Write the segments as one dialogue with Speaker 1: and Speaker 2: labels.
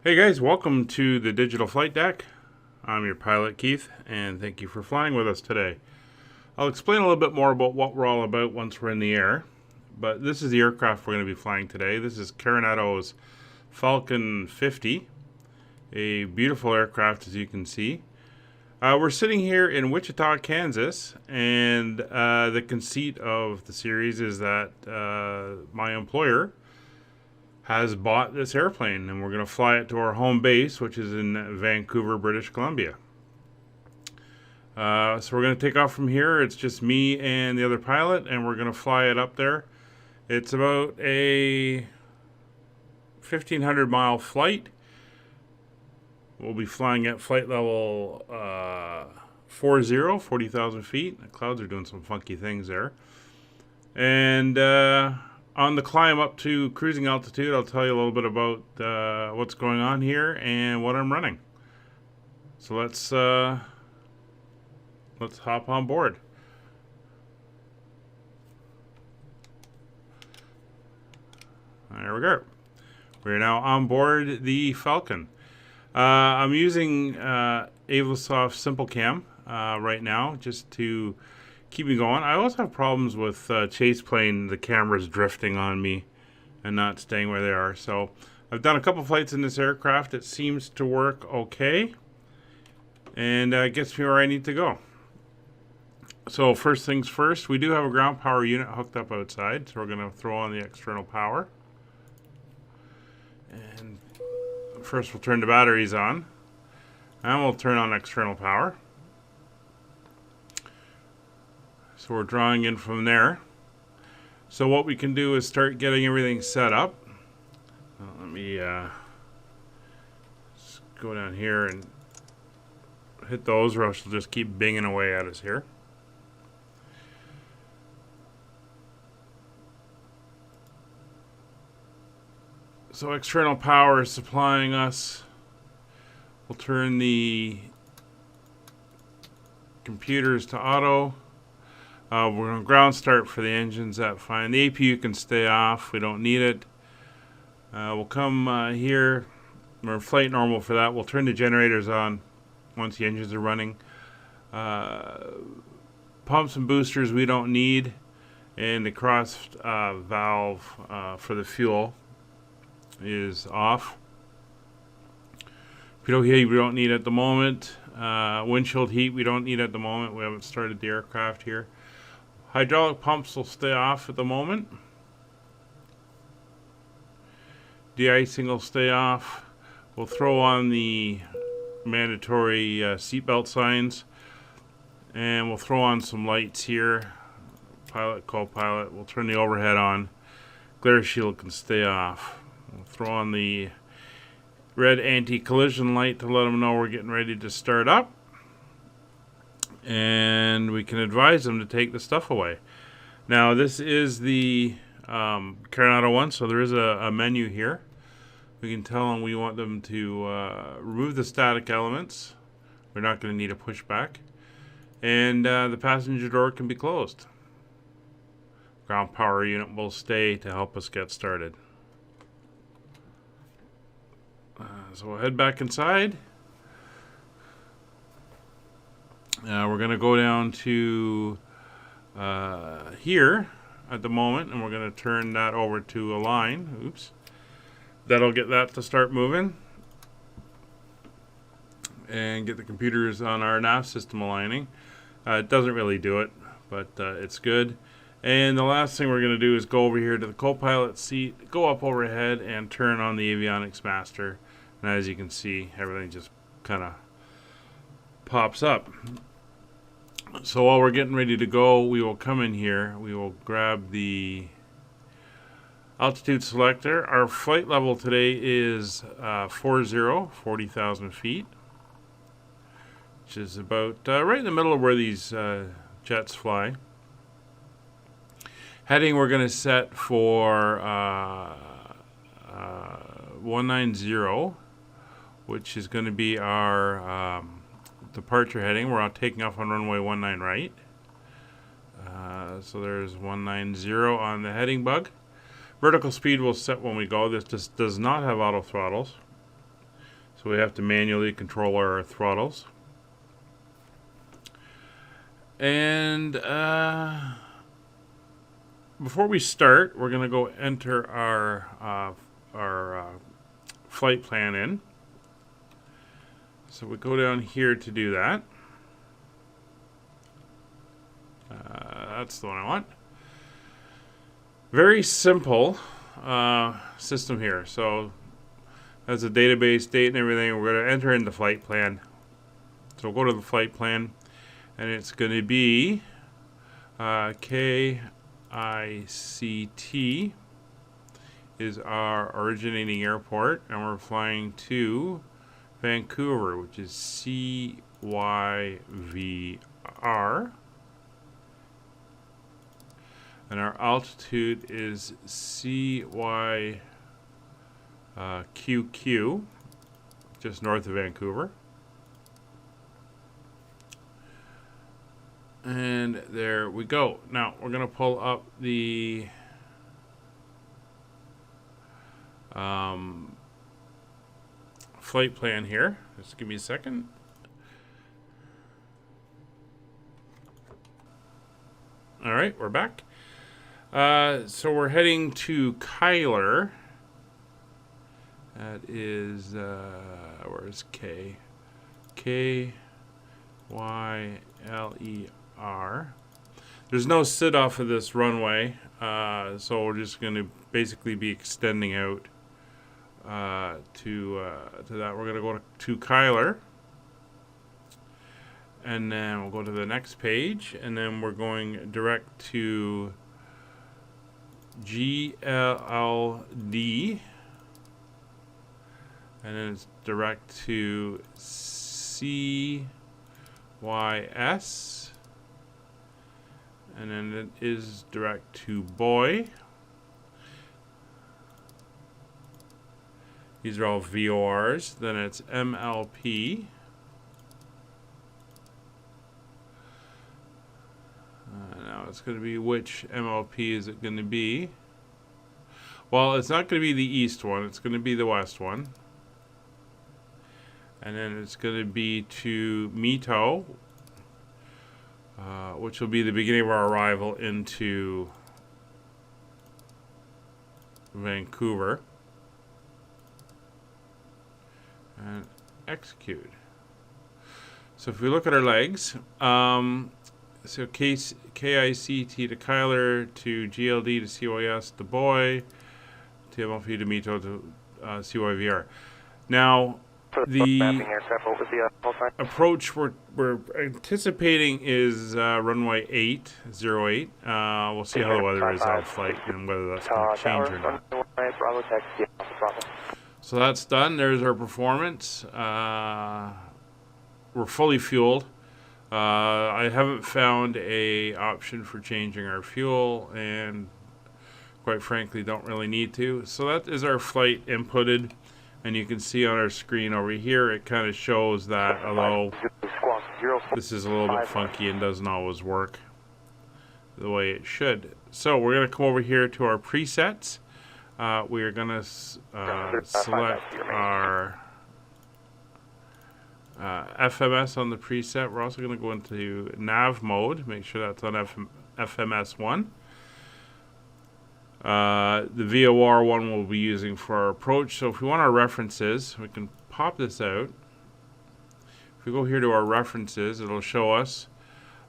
Speaker 1: Hey guys, welcome to the Digital Flight Deck. I'm your pilot Keith, and thank you for flying with us today. I'll explain a little bit more about what we're all about once we're in the air, but this is the aircraft we're going to be flying today. This is Carenado's Falcon 50, a beautiful aircraft as you can see. We're sitting here in Wichita, Kansas, and the conceit of the series is that my employer has bought this airplane, and we're going to fly it to our home base, which is in Vancouver, British Columbia. So we're going to take off from here. It's just me and the other pilot, and we're going to fly it up there. It's about a 1,500 mile flight. We'll be flying at flight level 40,000 feet. The clouds are doing some funky things there. And on the climb up to cruising altitude, I'll tell you a little bit about what's going on here and what I'm running. So let's hop on board. There we go. We're now on board the Falcon. I'm using AivlaSoft SimpleCam right now just to keep me going. I always have problems with chase plane, the cameras drifting on me and not staying where they are. So I've done a couple flights in this aircraft. It seems to work okay and gets me where I need to go. So first things first, we do have a ground power unit hooked up outside, so we're going to throw on the external power. And first we'll turn the batteries on, and we'll turn on external power. So we're drawing in from there. So what we can do is start getting everything set up. Let me just go down here and hit those, or else she'll just keep binging away at us here. So external power is supplying us. We'll turn the computers to auto. We're going to ground start for the engines. That's fine. The APU can stay off. We don't need it. We'll come here. We're flight normal for that. We'll turn the generators on once the engines are running. Pumps and boosters we don't need. And the cross valve for the fuel is off. Pitot heat we don't need at the moment. Windshield heat we don't need at the moment. We haven't started the aircraft here. Hydraulic pumps will stay off at the moment. De-icing will stay off. We'll throw on the mandatory seatbelt signs, and we'll throw on some lights here. Pilot, co-pilot. We'll turn the overhead on. Glare shield can stay off. We'll throw on the red anti-collision light to let them know we're getting ready to start up. And we can advise them to take the stuff away. Now this is the Carenado one, so there is a menu here. We can tell them we want them to remove the static elements. We're not going to need a pushback. And the passenger door can be closed. Ground power unit will stay to help us get started. So we'll head back inside. We're going to go down to here at the moment, and we're going to turn that over to a line. Oops. That'll get that to start moving. And get the computers on our nav system aligning. It doesn't really do it, but it's good. And the last thing we're going to do is go over here to the co-pilot seat, go up overhead, and turn on the avionics master. And as you can see, everything just kind of pops up. So while we're getting ready to go, we will come in here. We will grab the altitude selector. Our flight level today is 40,000 feet, which is about right in the middle of where these jets fly. Heading we're going to set for 190, which is going to be our departure heading. We're taking off on runway 19 right. So there's 190 on the heading bug. Vertical speed will set when we go. This just does not have auto throttles. So we have to manually control our throttles. And before we start, we're going to go enter our flight plan in. So we go down here to do that. That's the one I want. Very simple system here. So that's a database, date and everything. We're going to enter in the flight plan. So we'll go to the flight plan, and it's going to be KICT is our originating airport, and we're flying to Vancouver, which is CYVR. And our altitude is CYQQ, just north of Vancouver. And there we go. Now we're going to pull up the flight plan here. Just give me a second. All right, we're back. So we're heading to Kyler. That is, where's K? KYLER. There's no sit off of this runway, so we're just going to basically be extending out to that. We're going to go to Kyler. And then we'll go to the next page, and then we're going direct to GLD, and then it's direct to CYS, and then it is direct to Boy. These are all VORs. Then it's MLP. Now it's going to be, which MLP is it going to be? Well, it's not going to be the east one. It's going to be the west one. And then it's going to be to Mito, which will be the beginning of our arrival into Vancouver. And execute. So if we look at our legs, so KICT to Kyler, to GLD to CYS to Boy, to MLP to Mito to CYVR. Now, the approach we're anticipating is runway 808. We'll see how the weather is out of flight and whether that's going to change or not. So that's done. There's our performance. We're fully fueled. I haven't found a option for changing our fuel, and quite frankly don't really need to. So that is our flight inputted, and you can see on our screen over here it kind of shows that, although this is a little bit funky and doesn't always work the way it should. So we're going to come over here to our presets. We are going to select our FMS on the preset. We're also going to go into nav mode, make sure that's on FMS1. The VOR one we'll be using for our approach. So if we want our references, we can pop this out. If we go here to our references, it'll show us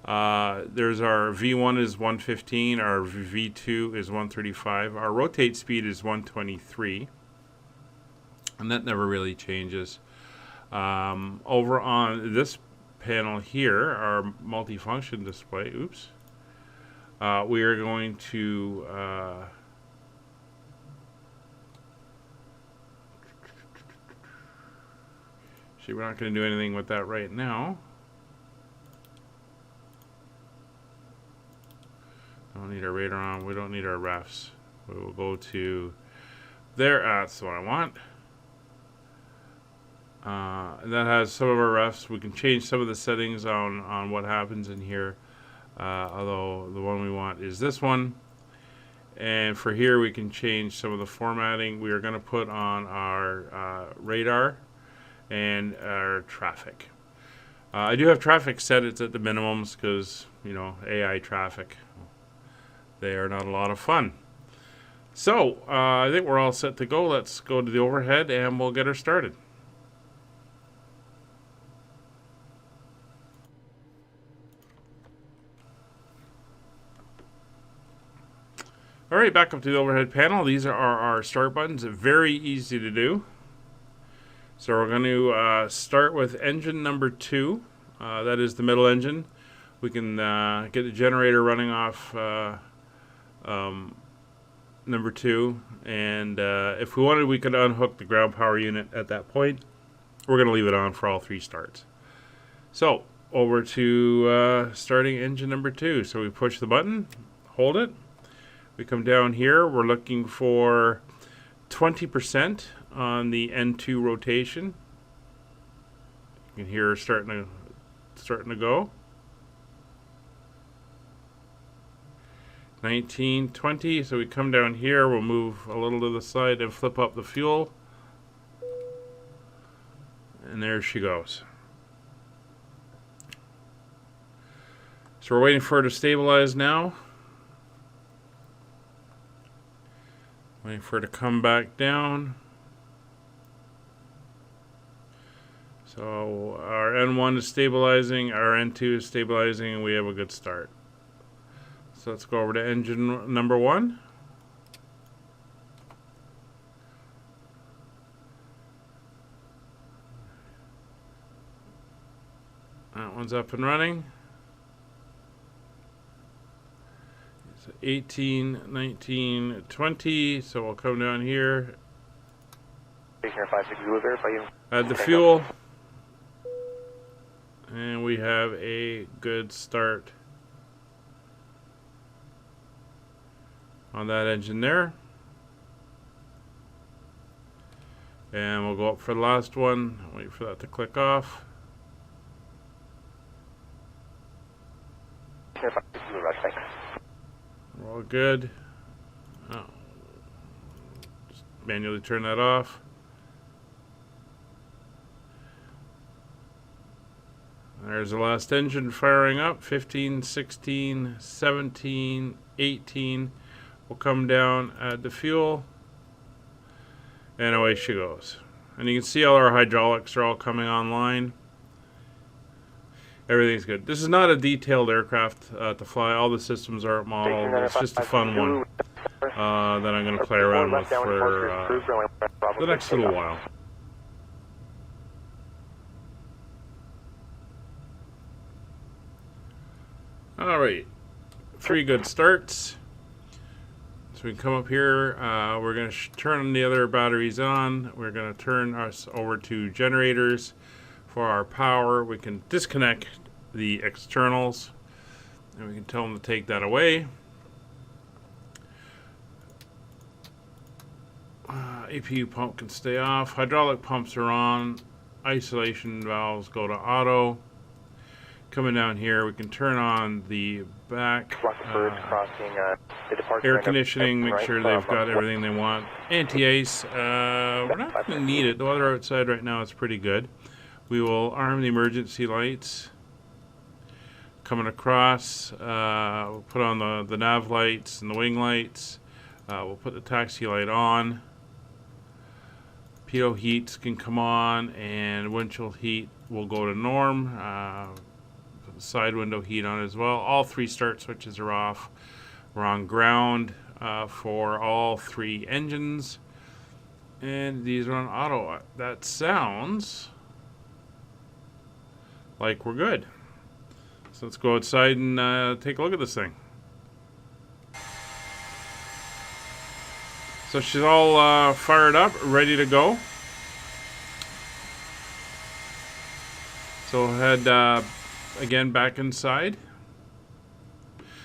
Speaker 1: there's our V1 is 115, our V2 is 135, our rotate speed is 123, and that never really changes. Over on this panel here, our multifunction display, we are going to see, we're not going to do anything with that right now. Don't need our radar on. We don't need our refs. We will go to there. That's what I want. That has some of our refs. We can change some of the settings on what happens in here. Although the one we want is this one. And for here we can change some of the formatting. We are going to put on our radar. and our traffic. I do have traffic set. It's at the minimums because, you know, AI traffic, they are not a lot of fun. So I think we're all set to go. Let's go to the overhead and we'll get her started. All right, back up to the overhead panel. These are our start buttons. Very easy to do. So we're going to start with engine number 2. That is the middle engine. We can get the generator running off number 2. And if we wanted, we could unhook the ground power unit at that point. We're going to leave it on for all 3 starts. So over to starting engine number 2. So we push the button, hold it. We come down here, we're looking for 20% on the N2 rotation. You can hear her starting to go. 19, 20, so we come down here, we'll move a little to the side and flip up the fuel. And there she goes. So we're waiting for her to stabilize now. Waiting for it to come back down. So our N1 is stabilizing, our N2 is stabilizing, and we have a good start. So let's go over to engine number 1. That one's up and running. 18, 19, 20, so we'll come down here, add the fuel, and we have a good start on that engine there. And we'll go up for the last one, wait for that to click off. We're all good. Oh. Just manually turn that off. There's the last engine firing up. 15, 16, 17, 18. We'll come down, add the fuel, and away she goes. And you can see all our hydraulics are all coming online. Everything's good. This is not a detailed aircraft to fly. All the systems are modeled. It's just a fun one that I'm going to play around with for the next little while. All right, 3 good starts. So we can come up here. We're going to turn the other batteries on. We're going to turn us over to generators. For our power, we can disconnect the externals and we can tell them to take that away. APU pump can stay off. Hydraulic pumps are on. Isolation valves go to auto. Coming down here, we can turn on the back air conditioning, make sure they've got everything they want. Anti-ice, we're not going to need it. The weather outside right now is pretty good. We will arm the emergency lights. Coming across, we'll put on the nav lights and the wing lights. We'll put the taxi light on. Pitot heats can come on, and windshield heat will go to norm. Put the side window heat on as well. All 3 start switches are off. We're on ground for all 3 engines, and these are on auto. That sounds like we're good. So let's go outside and take a look at this thing. So she's all fired up, ready to go. So we'll head again back inside.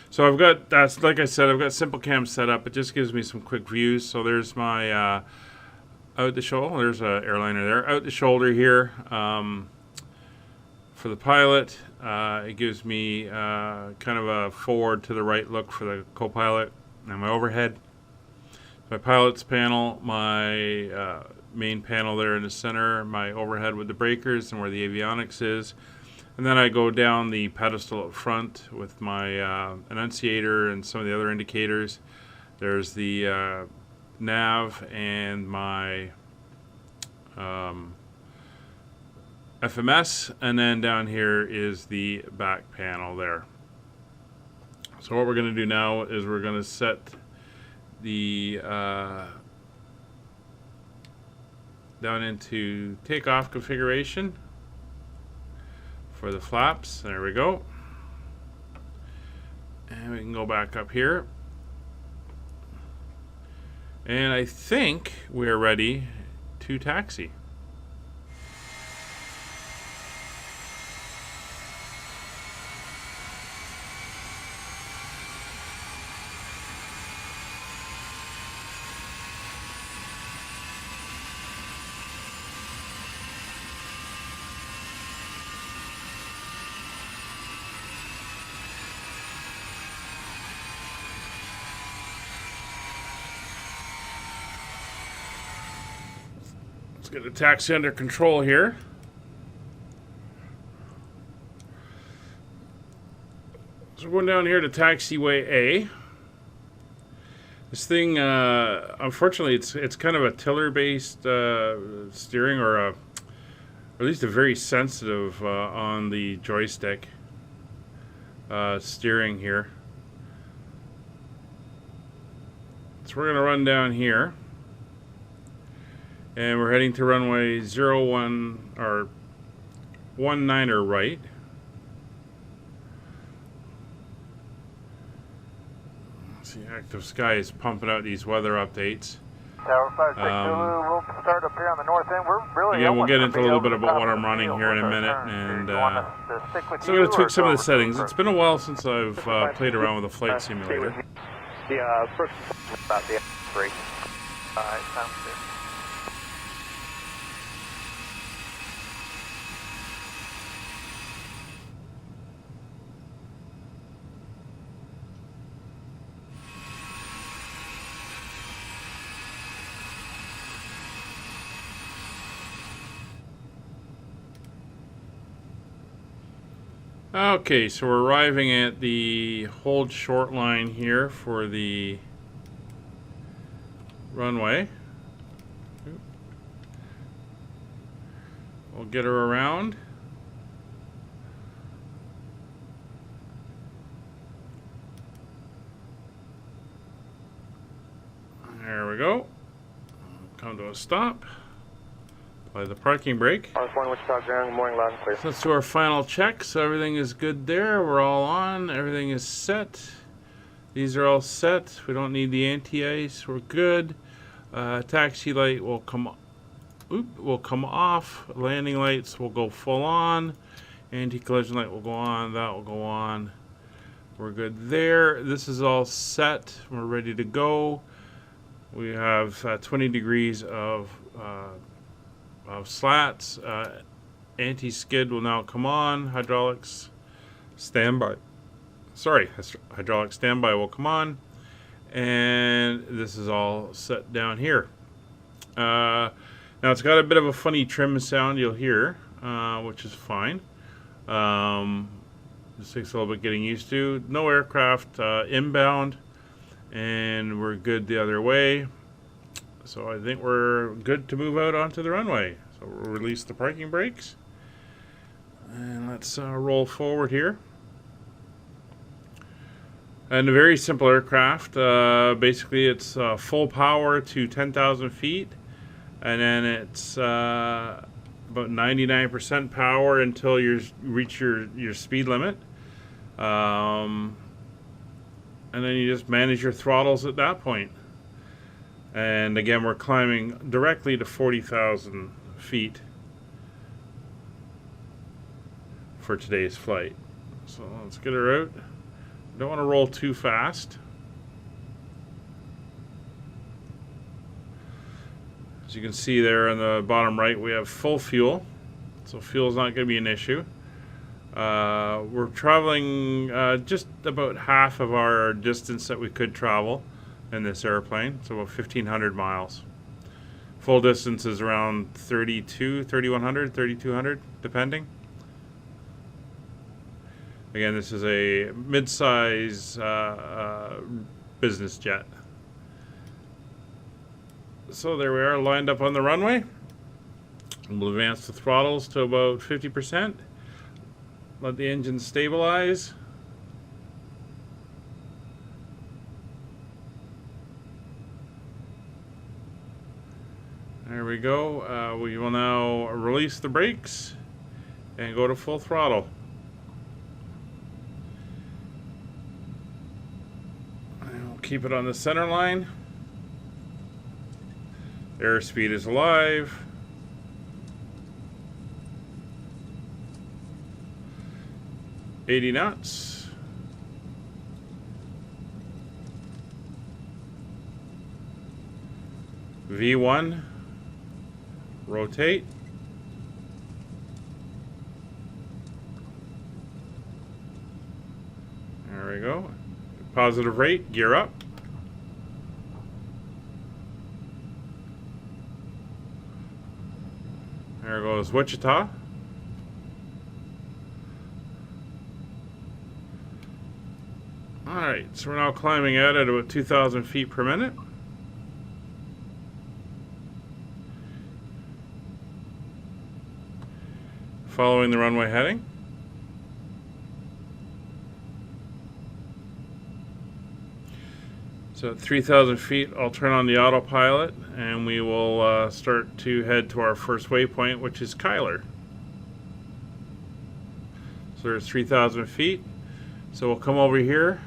Speaker 1: So I've got, like I said, I've got Simple Cam set up. It just gives me some quick views. So there's my out the shoulder. There's an airliner there. Out the shoulder here. For the pilot, it gives me kind of a forward to the right look for the co-pilot and my overhead. My pilot's panel, my main panel there in the center, my overhead with the breakers and where the avionics is. And then I go down the pedestal up front with my annunciator and some of the other indicators. There's the nav and my FMS, and then down here is the back panel there. So what we're going to do now is we're going to set the down into takeoff configuration for the flaps. There we go. And we can go back up here. And I think we're ready to taxi. Get the taxi under control here. So we're going down here to taxiway A. This thing, unfortunately, it's kind of a tiller-based steering, or at least a very sensitive on the joystick steering here. So we're going to run down here. And we're heading to runway 01 or 19er right. Let's see, Active Sky is pumping out these weather updates.
Speaker 2: Tower 562, we'll start up here on the north end. We're really
Speaker 1: we'll get into a little bit about what I'm running here in a minute, and so I'm going to tweak some of the settings. It's been a while since I've played around with a flight simulator.
Speaker 2: The first about the break. Alright, sounds good.
Speaker 1: Okay, so we're arriving at the hold short line here for the runway. We'll get her around. There we go. Come to a stop. Apply the parking brake.
Speaker 2: Wichita, good morning, loud and clear.
Speaker 1: So let's do our final check. So everything is good there. We're all on. Everything is set. These are all set. We don't need the anti-ice. We're good. Taxi light will come off. Landing lights will go full on. Anti-collision light will go on. That will go on. We're good there. This is all set. We're ready to go. We have 20 degrees of slats. Anti-skid will now come on. Hydraulics standby. Sorry, hydraulic standby will come on. And this is all set down here. Now it's got a bit of a funny trim sound you'll hear, which is fine. This takes a little bit getting used to. No aircraft inbound, and we're good the other way. So I think we're good to move out onto the runway. So we'll release the parking brakes. And let's roll forward here. And a very simple aircraft. Basically, it's full power to 10,000 feet. And then it's about 99% power until you reach your speed limit. And then you just manage your throttles at that point. And again, we're climbing directly to 40,000 feet for today's flight. So let's get her out. Don't want to roll too fast. As you can see there on the bottom right, we have full fuel. So fuel is not going to be an issue. We're traveling just about half of our distance that we could travel in this airplane, so about 1,500 miles. Full distance is around 3,100, 3,200, depending. Again, this is a mid-size business jet. So there we are, lined up on the runway. We'll advance the throttles to about 50%. Let the engine stabilize. There we go. We will now release the brakes and go to full throttle. And we'll keep it on the center line. Airspeed is alive. $80 knots. V1. Rotate. There we go. Positive rate, gear up. There goes Wichita. Alright, so we're now climbing out at about 2,000 feet per minute. Following the runway heading. So at 3,000 feet, I'll turn on the autopilot and we will start to head to our first waypoint, which is Kyler. So there's 3,000 feet. So we'll come over here.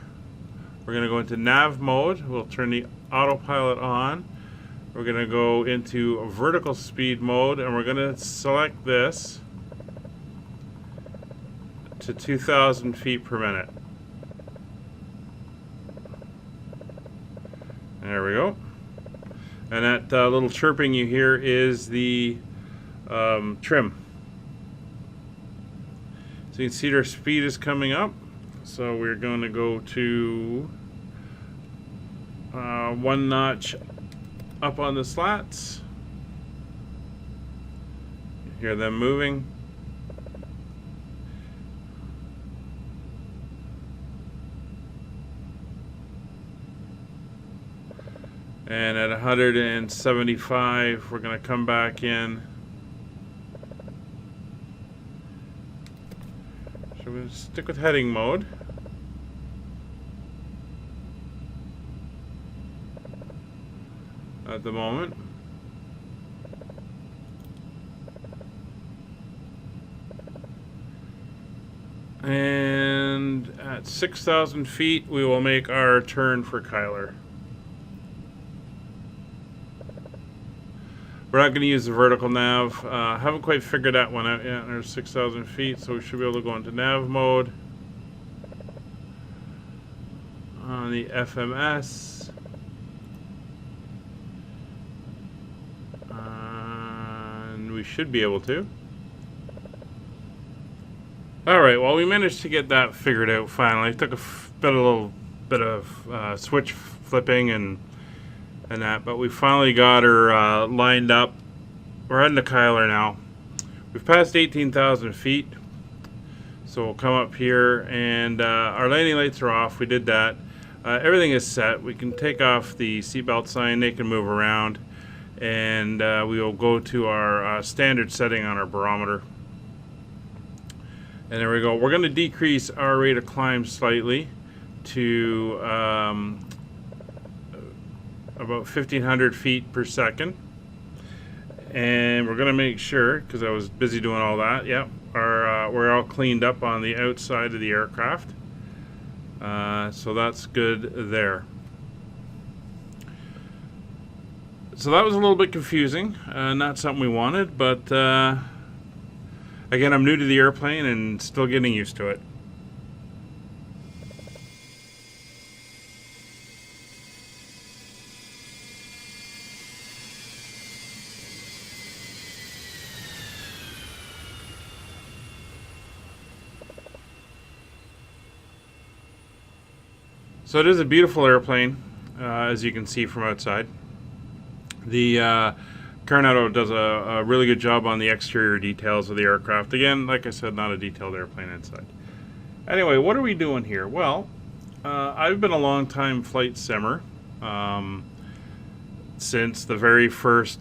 Speaker 1: We're going to go into nav mode. We'll turn the autopilot on. We're going to go into vertical speed mode and we're going to select this to 2,000 feet per minute. There we go. And that little chirping you hear is the trim. So you can see our speed is coming up. So we're going to go to 1 notch up on the slats. You hear them moving. And at 175, we're going to come back in. So we'll stick with heading mode. At the moment. And at 6,000 feet, we will make our turn for Kyler. We're not going to use the vertical nav. Haven't quite figured that one out yet. There's 6,000 feet, so we should be able to go into nav mode. On the FMS. And we should be able to. Alright, well, we managed to get that figured out finally. It took a little bit of switch flipping and that, but we finally got her lined up. We're heading to Kyler now. We've passed 18,000 feet, so we'll come up here and our landing lights are off. We did that. Everything is set. We can take off the seatbelt sign. They can move around, and we will go to our standard setting on our barometer. And there we go. We're going to decrease our rate of climb slightly to about 1,500 feet per second. And we're going to make sure, because I was busy doing all that, yep, we're all cleaned up on the outside of the aircraft. So that's good there. So that was a little bit confusing. Not something we wanted, but again, I'm new to the airplane and still getting used to it. So it is a beautiful airplane, as you can see from outside. The Carenado does a really good job on the exterior details of the aircraft. Again, like I said, not a detailed airplane inside. Anyway, what are we doing here? Well, I've been a long time flight simmer since the very first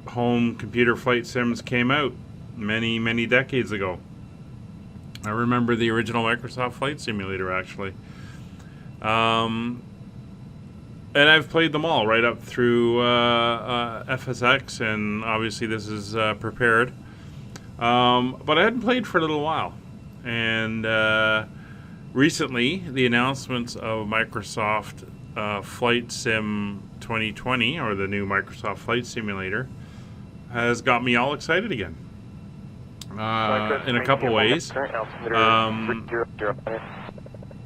Speaker 1: home computer flight sims came out many decades ago. I remember the original Microsoft Flight Simulator, actually. And I've played them all right up through FSX, and obviously this is prepared. But I hadn't played for a little while. And recently, the announcements of Microsoft Flight Sim 2020, or the new Microsoft Flight Simulator, has got me all excited again. In a couple ways.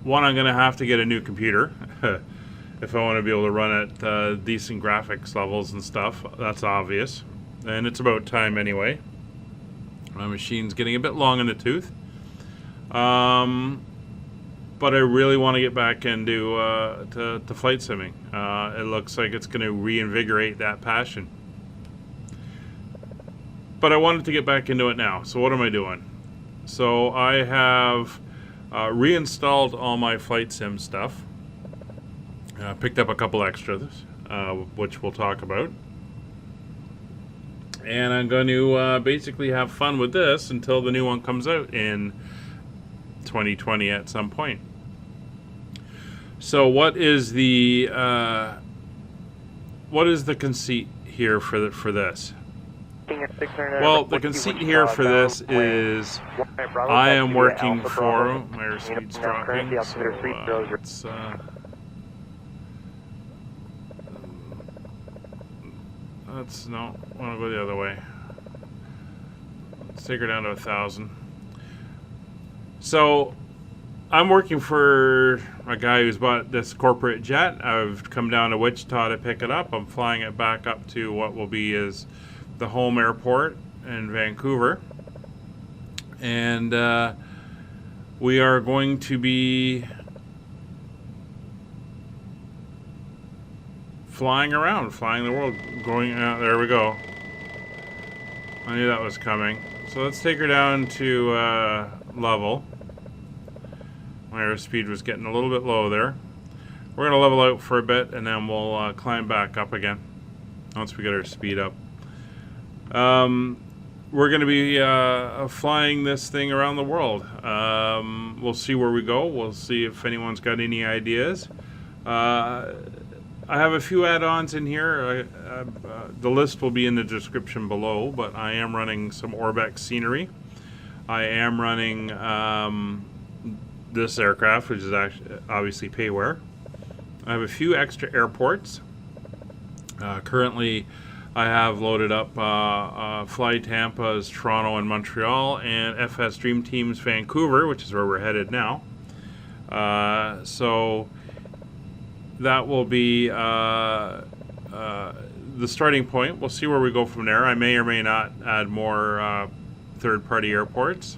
Speaker 1: One, I'm going to have to get a new computer if I want to be able to run at decent graphics levels and stuff. That's obvious. And it's about time anyway. My machine's getting a bit long in the tooth. But I really want to get back into to flight simming. It looks like it's going to reinvigorate that passion. But I wanted to get back into it now. So what am I doing? So I have reinstalled all my flight sim stuff. Picked up a couple extras, which we'll talk about. And I'm going to basically have fun with this until the new one comes out in 2020 at some point. So what is the conceit here for this? Well, the conceit here for this is I am working for my airspeed's dropping, so let's no, I want to go the other way. Let's take her down to 1,000. So I'm working for a guy who's bought this corporate jet. I've come down to Wichita to pick it up. I'm flying it back up to what will be is the home airport in Vancouver, and we are going to be flying around, flying the world, going out. There we go. I knew that was coming. So let's take her down to level. My airspeed was getting a little bit low there. We're going to level out for a bit, and then we'll climb back up again once we get our speed up. We're going to be flying this thing around the world. We'll see where we go. We'll see if anyone's got any ideas. I have a few add-ons in here. The list will be in the description below, but I am running some ORBEX scenery. I am running this aircraft, which is actually obviously payware. I have a few extra airports. Currently, I have loaded up FlyTampa's Toronto and Montreal, and FSDreamteam's Vancouver, which is where we're headed now. So that will be the starting point. We'll see where we go from there. I may or may not add more third-party airports.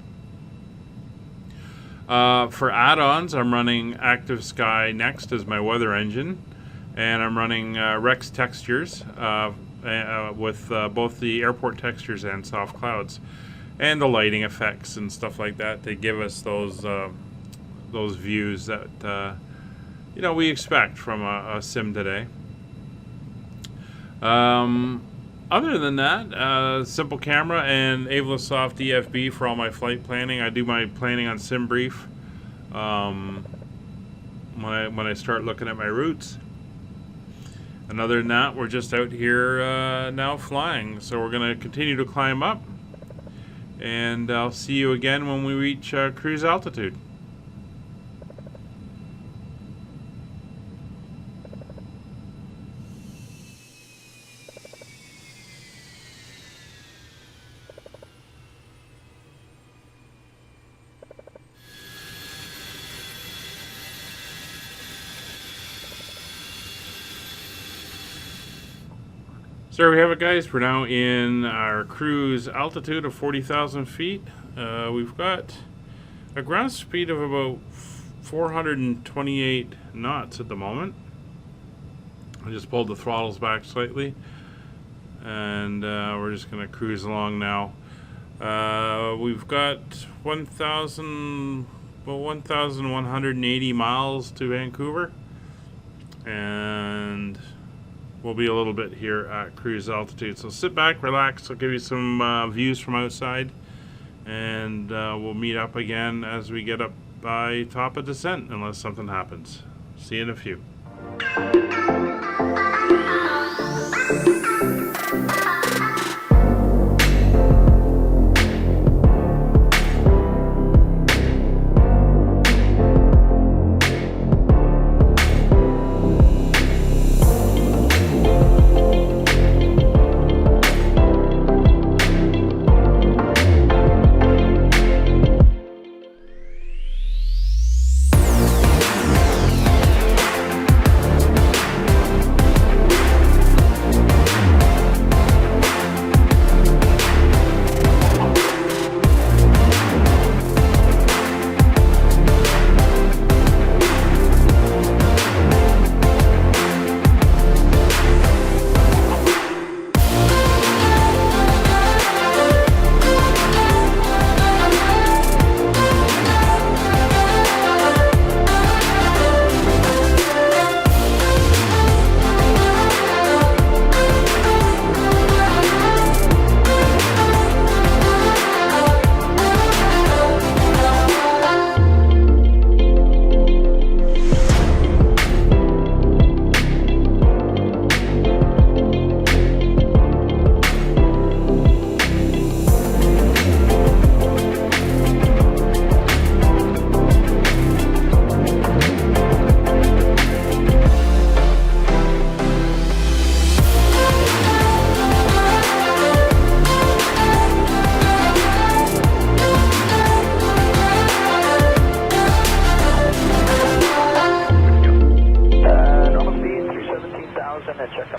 Speaker 1: For add-ons, I'm running Active Sky Next as my weather engine, and I'm running Rex Textures with both the airport textures and soft clouds, and the lighting effects and stuff like that. They give us those views that we expect from a sim today. Other than that, simple camera and AivlaSoft EFB for all my flight planning. I do my planning on SimBrief when I start looking at my routes. And other than that, we're just out here now flying. So we're going to continue to climb up. And I'll see you again when we reach cruise altitude. So there we have it, guys. We're now in our cruise altitude of 40,000 feet. We've got a ground speed of about 428 knots at the moment. I just pulled the throttles back slightly. and we're just going to cruise along now. We've got 1,180 miles to Vancouver, and we'll be a little bit here at cruise altitude. So sit back, relax. I'll give you some views from outside, and we'll meet up again as we get up by top of descent, unless something happens. See you in a few.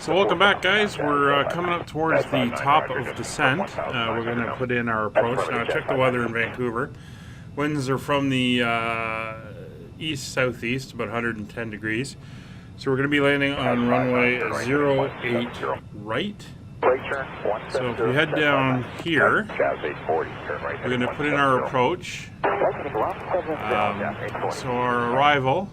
Speaker 1: So welcome back, guys. We're coming up towards the top of descent. We're going to put in our approach. Now check the weather in Vancouver. Winds are from the east-southeast, about 110 degrees. So we're going to be landing on runway 08 right. So if we head down here, we're going to put in our approach. So our arrival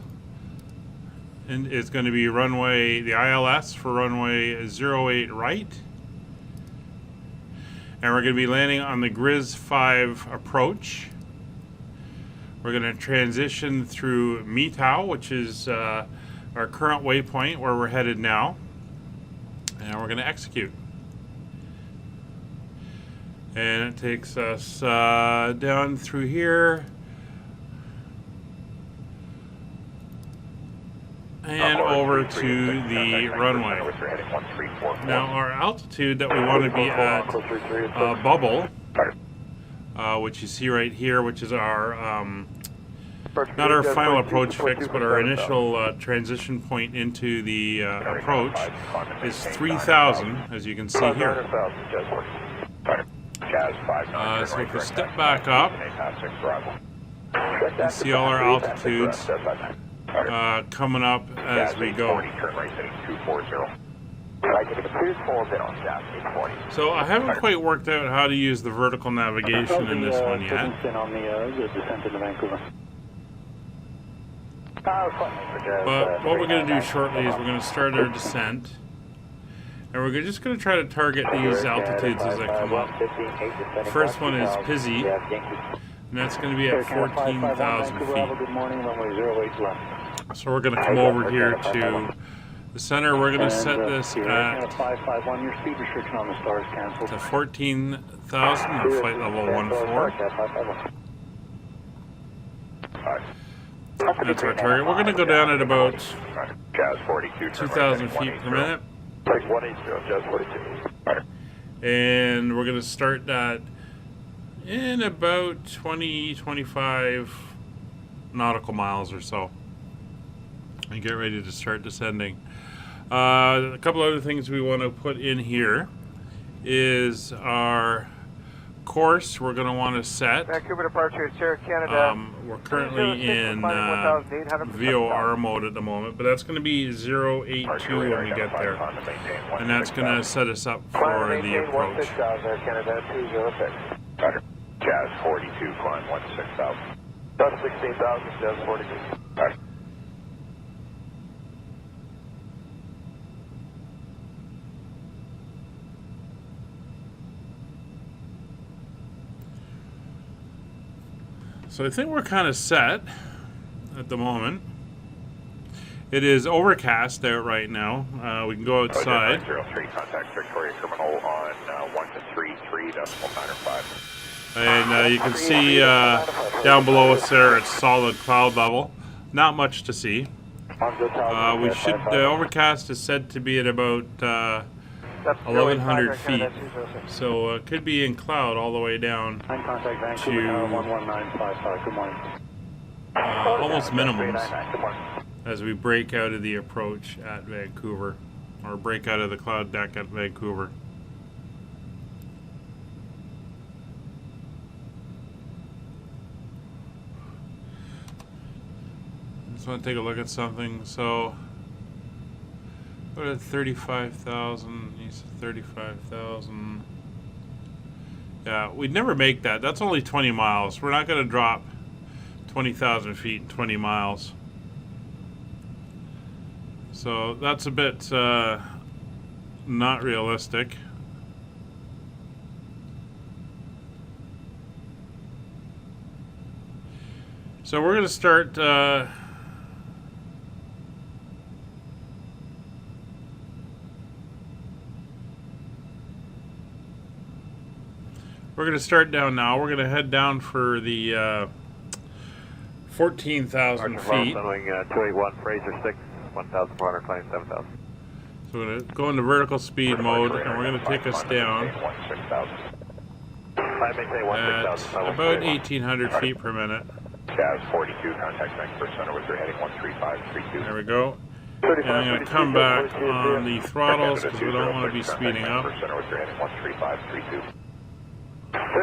Speaker 1: is going to be runway, the ILS for runway 08 right. And we're going to be landing on the Grizz 5 approach. We're going to transition through Mitau, which is our current waypoint where we're headed now. And we're going to execute. And it takes us down through here. And over to the runway. Now our altitude that we want to be at bubble, which you see right here, which is our, not our final approach fix, but our initial transition point into the approach, is 3,000, as you can see here. So if we step back up, you see all our altitudes coming up as we go. So I haven't quite worked out how to use the vertical navigation in this one yet. But what we're going to do shortly is we're going to start our descent. And we're just going to try to target these altitudes as they come up. The first one is Pizzy, and that's going to be at 14,000 feet. So we're going to come over here to the center. We're going to set this at to 14,000 on flight level 14. That's our target. We're going to go down at about 2,000 feet per minute. And we're going to start that in about 20-25 nautical miles or so. And get ready to start descending. A couple other things we want to put in here is our course we're going to want to set.
Speaker 2: Vancouver departure, Sierra Canada.
Speaker 1: We're currently in VOR mode at the moment, but that's going to be 082 when we get there. And that's going to set us up for the approach.
Speaker 2: Canada 206. Roger. Jazz 42, climb 16,000. That's 16,000, Jazz 42. Roger.
Speaker 1: So I think we're kind of set at the moment. It is overcast out right now. We can go outside.
Speaker 2: 03, contact Victoria Terminal on 123.95.
Speaker 1: And you can see down below us there, it's solid cloud level. Not much to see. The overcast is said to be at about 1,100 feet. So it could be in cloud all the way down to almost minimums as we break out of the approach at Vancouver, or break out of the cloud deck at Vancouver. Just want to take a look at something. So what at 35,000? You said 35,000. Yeah, we'd never make that. That's only 20 miles. We're not going to drop 20,000 feet in 20 miles. So that's a bit not realistic. So we're going to start down now. We're going to head down for the 14,000 feet.
Speaker 2: 281 Fraser 6, 1,427,000.
Speaker 1: So we're going to go into vertical speed mode, and we're going to take us down at about 1,800 feet per minute.
Speaker 2: Jazz 42, contact Vancouver Center with your heading 13532.
Speaker 1: There we go. And I'm going to come back on the throttles because we don't want to be speeding up.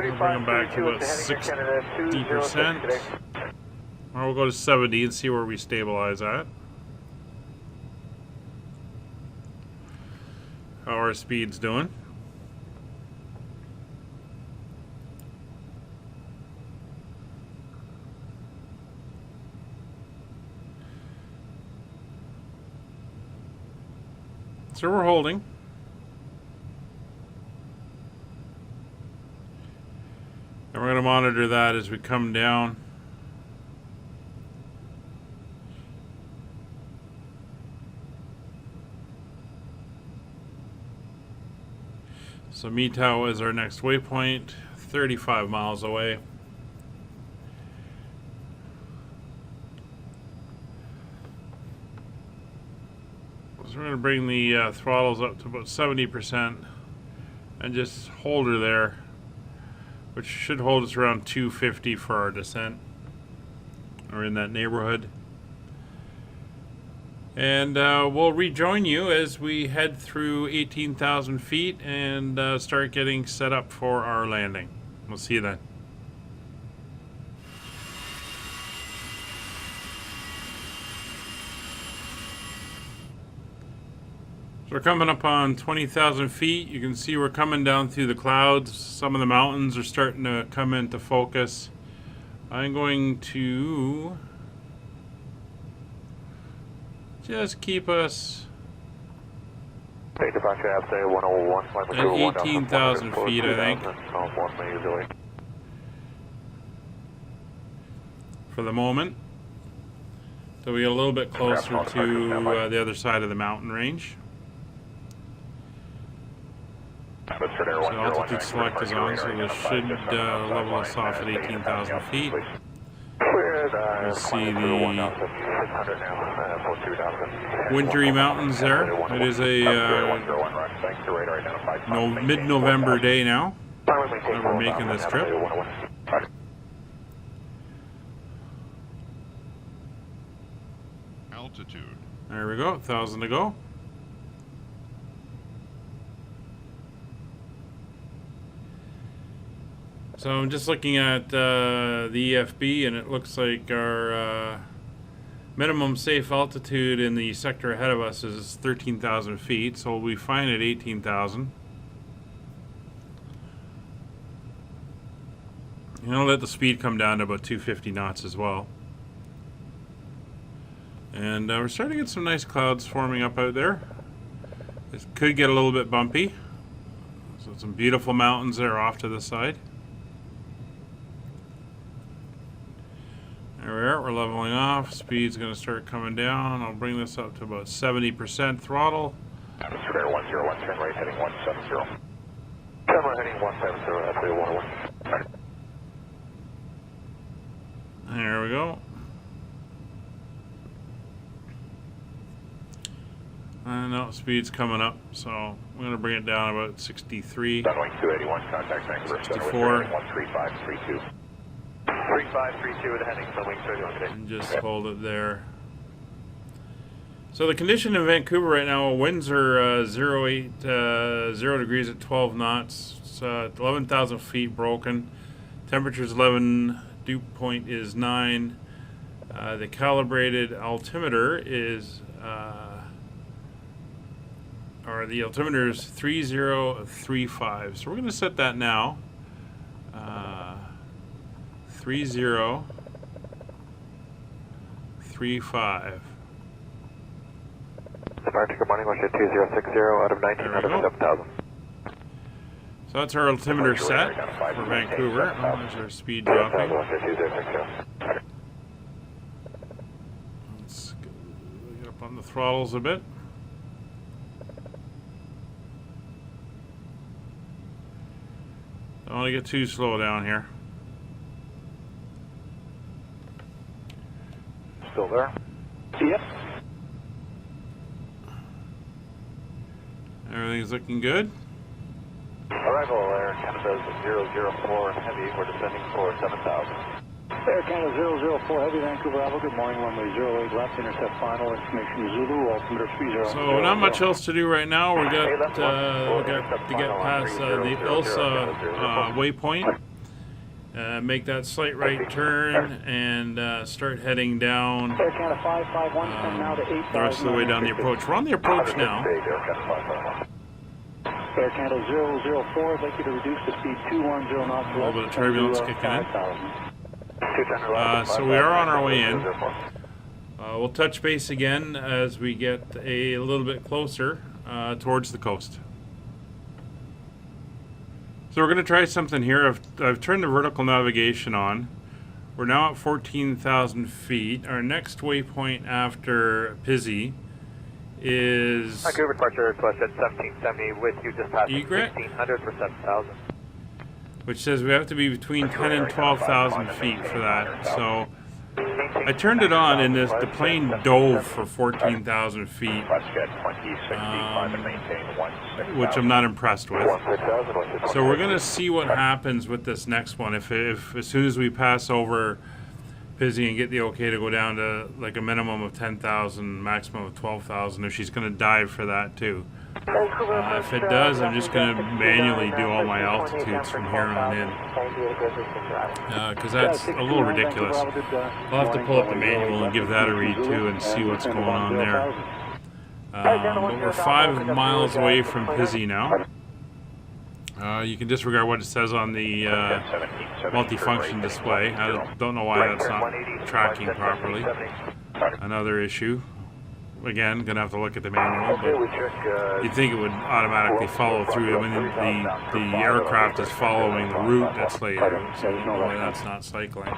Speaker 1: We'll bring them back to about 60%. Or we'll go to 70 and see where we stabilize at. How our speed's doing. So we're holding. And we're going to monitor that as we come down. So Mitau is our next waypoint, 35 miles away. So we're going to bring the throttles up to about 70% and just hold her there, which should hold us around 250 for our descent, or in that neighborhood. And we'll rejoin you as we head through 18,000 feet and start getting set up for our landing. We'll see you then. So we're coming up on 20,000 feet. You can see we're coming down through the clouds. Some of the mountains are starting to come into focus. I'm going to just keep us at 18,000 feet, I think, for the moment. So we get a little bit closer to the other side of the mountain range. So altitude select is on, so this should level us off at 18,000 feet. You'll see the wintry mountains there. It is a mid-November day now that we're making this trip.
Speaker 3: Altitude.
Speaker 1: There we go, 1,000 to go. So I'm just looking at the EFB, and it looks like our minimum safe altitude in the sector ahead of us is 13,000 feet, so we'll be fine at 18,000. And I'll let the speed come down to about 250 knots as well. And we're starting to get some nice clouds forming up out there. It could get a little bit bumpy. So some beautiful mountains there off to the side. There we are, we're leveling off. Speed's going to start coming down. I'll bring this up to about 70% throttle.
Speaker 2: Square 101, turn right heading 170. Turn right heading 170, that's 101.
Speaker 1: There we go. No, speed's coming up, so I'm going to bring it down about 63.
Speaker 2: Runway 281, contact Vancouver.
Speaker 1: 64.
Speaker 2: 13532. 3532 with a heading for wing 31 today.
Speaker 1: And just hold it there. So the condition in Vancouver right now, winds are 0 degrees at 12 knots. It's 11,000 feet broken. Temperature's 11, dew point is 9. The calibrated altimeter is the altimeter is 3035. So we're going to set that now. 3035.
Speaker 2: Departure, good morning, Wichita 2060 out of 1900 for 7,000.
Speaker 1: So that's our altimeter set for Vancouver. Oh, there's our speed dropping. Let's get up on the throttles a bit. Don't want to get too slow down here.
Speaker 2: Still there? Yep.
Speaker 1: Everything's looking good.
Speaker 2: Arrival Air Canada 004 Heavy, we're descending for 7,000. Air Canada 004 Heavy, Vancouver, Alpha, good morning, runway 08 left, intercept final, information Zulu, altimeter 30.
Speaker 1: So not much else to do right now. We got to get past the ILSA waypoint, make that slight right turn, and start heading down
Speaker 2: Air Canada 551, now to 8,000.
Speaker 1: the rest of the way down the approach. We're on the approach now.
Speaker 2: Air Canada 004, I'd like you to reduce the speed 210 knots.
Speaker 1: A little bit of turbulence kicking in. So we are on our way in. We'll touch base again as we get a little bit closer towards the coast. So we're going to try something here. I've turned the vertical navigation on. We're now at 14,000 feet. Our next waypoint after Pizzy is
Speaker 2: Vancouver departure request at 1770 with you just passing
Speaker 1: Egret,
Speaker 2: 1600 for 7,000.
Speaker 1: which says we have to be between 10 and 12,000 feet for that. So I turned it on, and the plane dove for 14,000 feet, which I'm not impressed with. So we're going to see what happens with this next one. If as soon as we pass over Pizzy and get the okay to go down to like a minimum of 10,000, maximum of 12,000, if she's going to dive for that too. If it does, I'm just going to manually do all my altitudes from here on in, because that's a little ridiculous. I'll have to pull up the manual and give that a read too and see what's going on there. But we're 5 miles away from Pizzy now. You can disregard what it says on the multifunction display. I don't know why that's not tracking properly. Another issue. Again, gonna have to look at the manual, but you'd think it would automatically follow through. I mean, the aircraft is following the route that's laid out, so normally that's not cycling.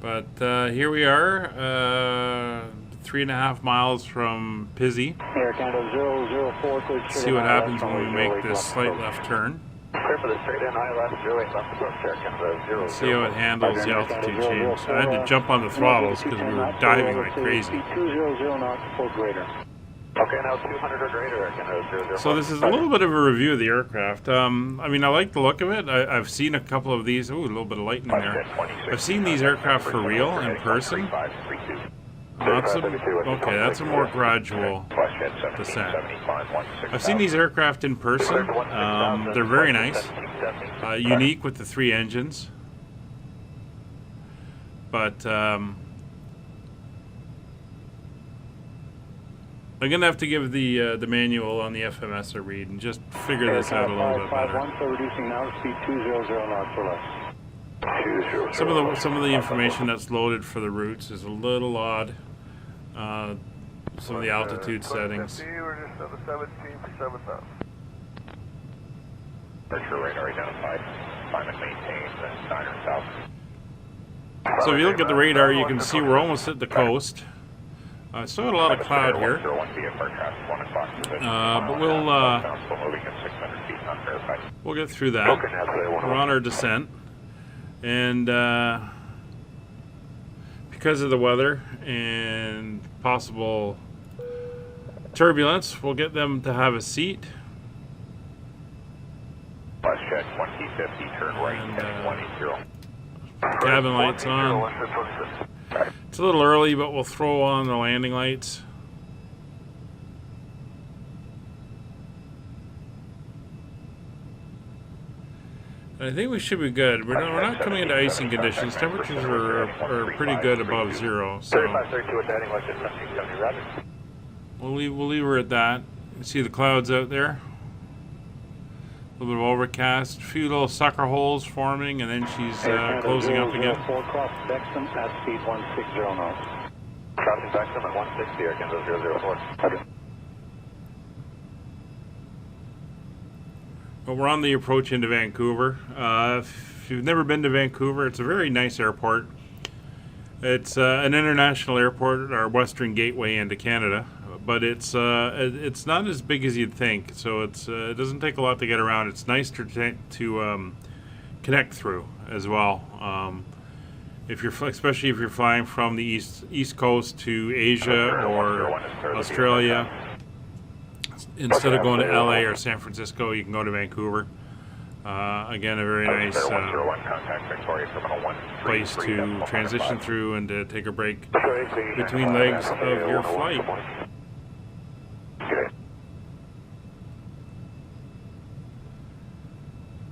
Speaker 1: But here we are, 3.5 miles from Pizzy. See what happens when we make this slight left turn. See how it handles the altitude change. I had to jump on the throttles because we were diving like crazy. So this is a little bit of a review of the aircraft. I mean, I like the look of it. I've seen a couple of these. Ooh, a little bit of lightning there. I've seen these aircraft for real in person. Okay, that's a more gradual descent. I've seen these aircraft in person. They're very nice, unique with the 3 engines. But I'm gonna have to give the manual on the FMS a read and just figure this out a little bit better. Some of the information that's loaded for the routes is a little odd. Some of the altitude settings. So if you look at the radar, you can see we're almost at the coast. Still got a lot of cloud here, but we'll get through that. We're on our descent, and because of the weather and possible turbulence, we'll get them to have a seat. Cabin lights on. It's a little early, but we'll throw on the landing lights. And I think we should be good. We're not coming into icing conditions. Temperatures are pretty good above 0, so we'll leave her at that. You see the clouds out there. A little bit of overcast, a few little sucker holes forming, and then she's closing up again.
Speaker 2: Crossing Bexham at speed 160 knots. Crossing Bexham at 160, Air Canada 004.
Speaker 1: Well, we're on the approach into Vancouver. If you've never been to Vancouver, it's a very nice airport. It's an international airport, our western gateway into Canada. But it's not as big as you'd think, so it doesn't take a lot to get around. It's nice to connect through as well. Especially if you're flying from the east coast to Asia or Australia, instead of going to LA or San Francisco, you can go to Vancouver. Again, a very nice place to transition through and to take a break between legs of your flight.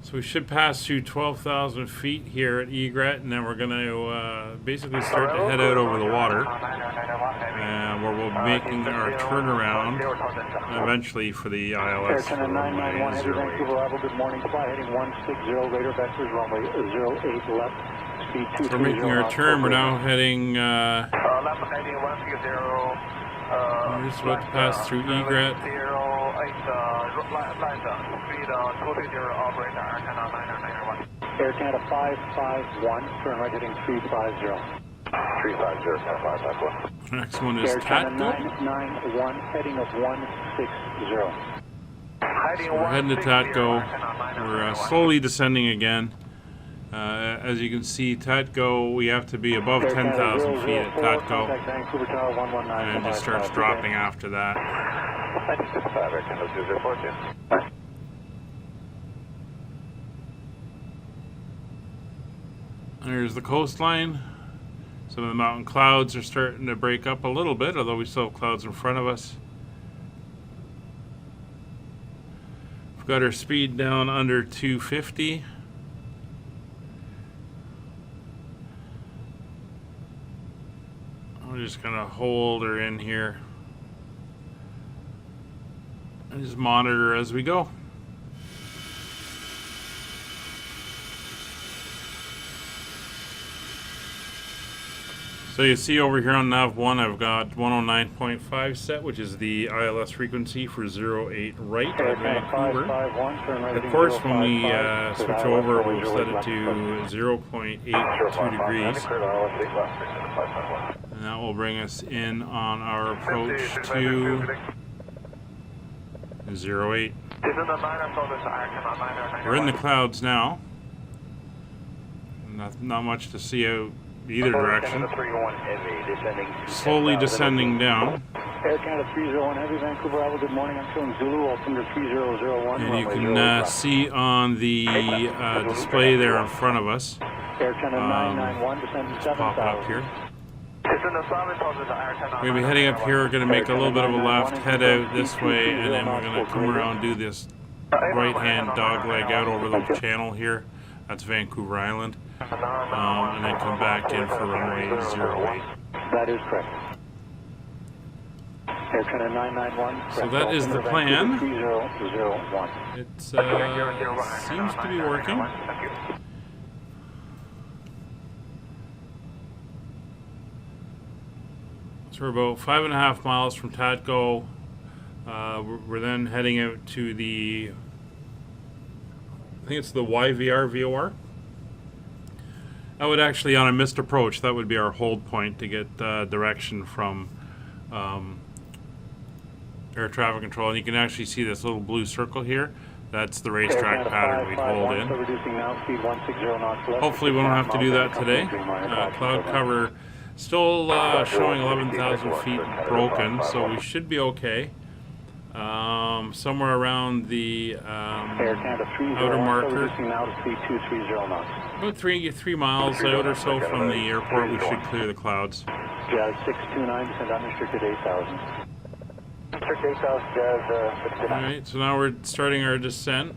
Speaker 1: So we should pass through 12,000 feet here at Egret, and then we're going to basically start to head out over the water, where we'll be making our turnaround eventually for the ILS for runway 08.
Speaker 2: Good morning, fly heading 160, radar vectors, runway 08 left, speed 230.
Speaker 1: We're making our turn. We're now heading, we're just about to pass through Egret.
Speaker 2: Air Canada 551, turn right heading 350. 350, 551.
Speaker 1: Next one is
Speaker 2: Air Canada
Speaker 1: Tatco.
Speaker 2: 991, heading of 160.
Speaker 1: So we're heading to Tatco. We're slowly descending again. As you can see, Tatco, we have to be above 10,000 feet at Tatco, and it just starts dropping after that. There's the coastline. Some of the mountain clouds are starting to break up a little bit, although we still have clouds in front of us. We've got our speed down under 250. We're just going to hold her in here and just monitor as we go. So you see over here on nav 1, I've got 109.5 set, which is the ILS frequency for 08 right at Vancouver. Of course, when we switch over, we'll set it to 0.82 degrees. And that will bring us in on our approach to 08. We're in the clouds now. Not much to see out either direction. Slowly descending down.
Speaker 2: Air Canada 301 Heavy, Vancouver, Alva, good morning. I'm showing Zulu, altimeter 3001.
Speaker 1: And you can see on the display there in front of us.
Speaker 2: Air Canada 991, descending 7,000.
Speaker 1: Pop it up here. We're going to be heading up here. We're going to make a little bit of a left, head out this way, and then we're going to come around, do this right-hand dog leg out over the channel here. That's Vancouver Island. And then come back in for runway 08.
Speaker 2: That is correct. Air Canada 991.
Speaker 1: So that is the plan.
Speaker 2: 3001.
Speaker 1: It seems to be working. So we're about 5.5 miles from TATGO. We're then heading out to the, I think it's the CYVR VOR. That would actually, on a missed approach, that would be our hold point to get direction from air traffic control. And you can actually see this little blue circle here. That's the racetrack pattern we'd hold in. Hopefully we won't have to do that today. Cloud cover still showing 11,000 feet broken, so we should be okay. Somewhere around the outer marker, about 3 miles out or so from the airport, we should clear the clouds.
Speaker 2: Jazz 629, descend unrestricted 8,000. Restricted 8,000, Jazz 629.
Speaker 1: Alright, so now we're starting our descent.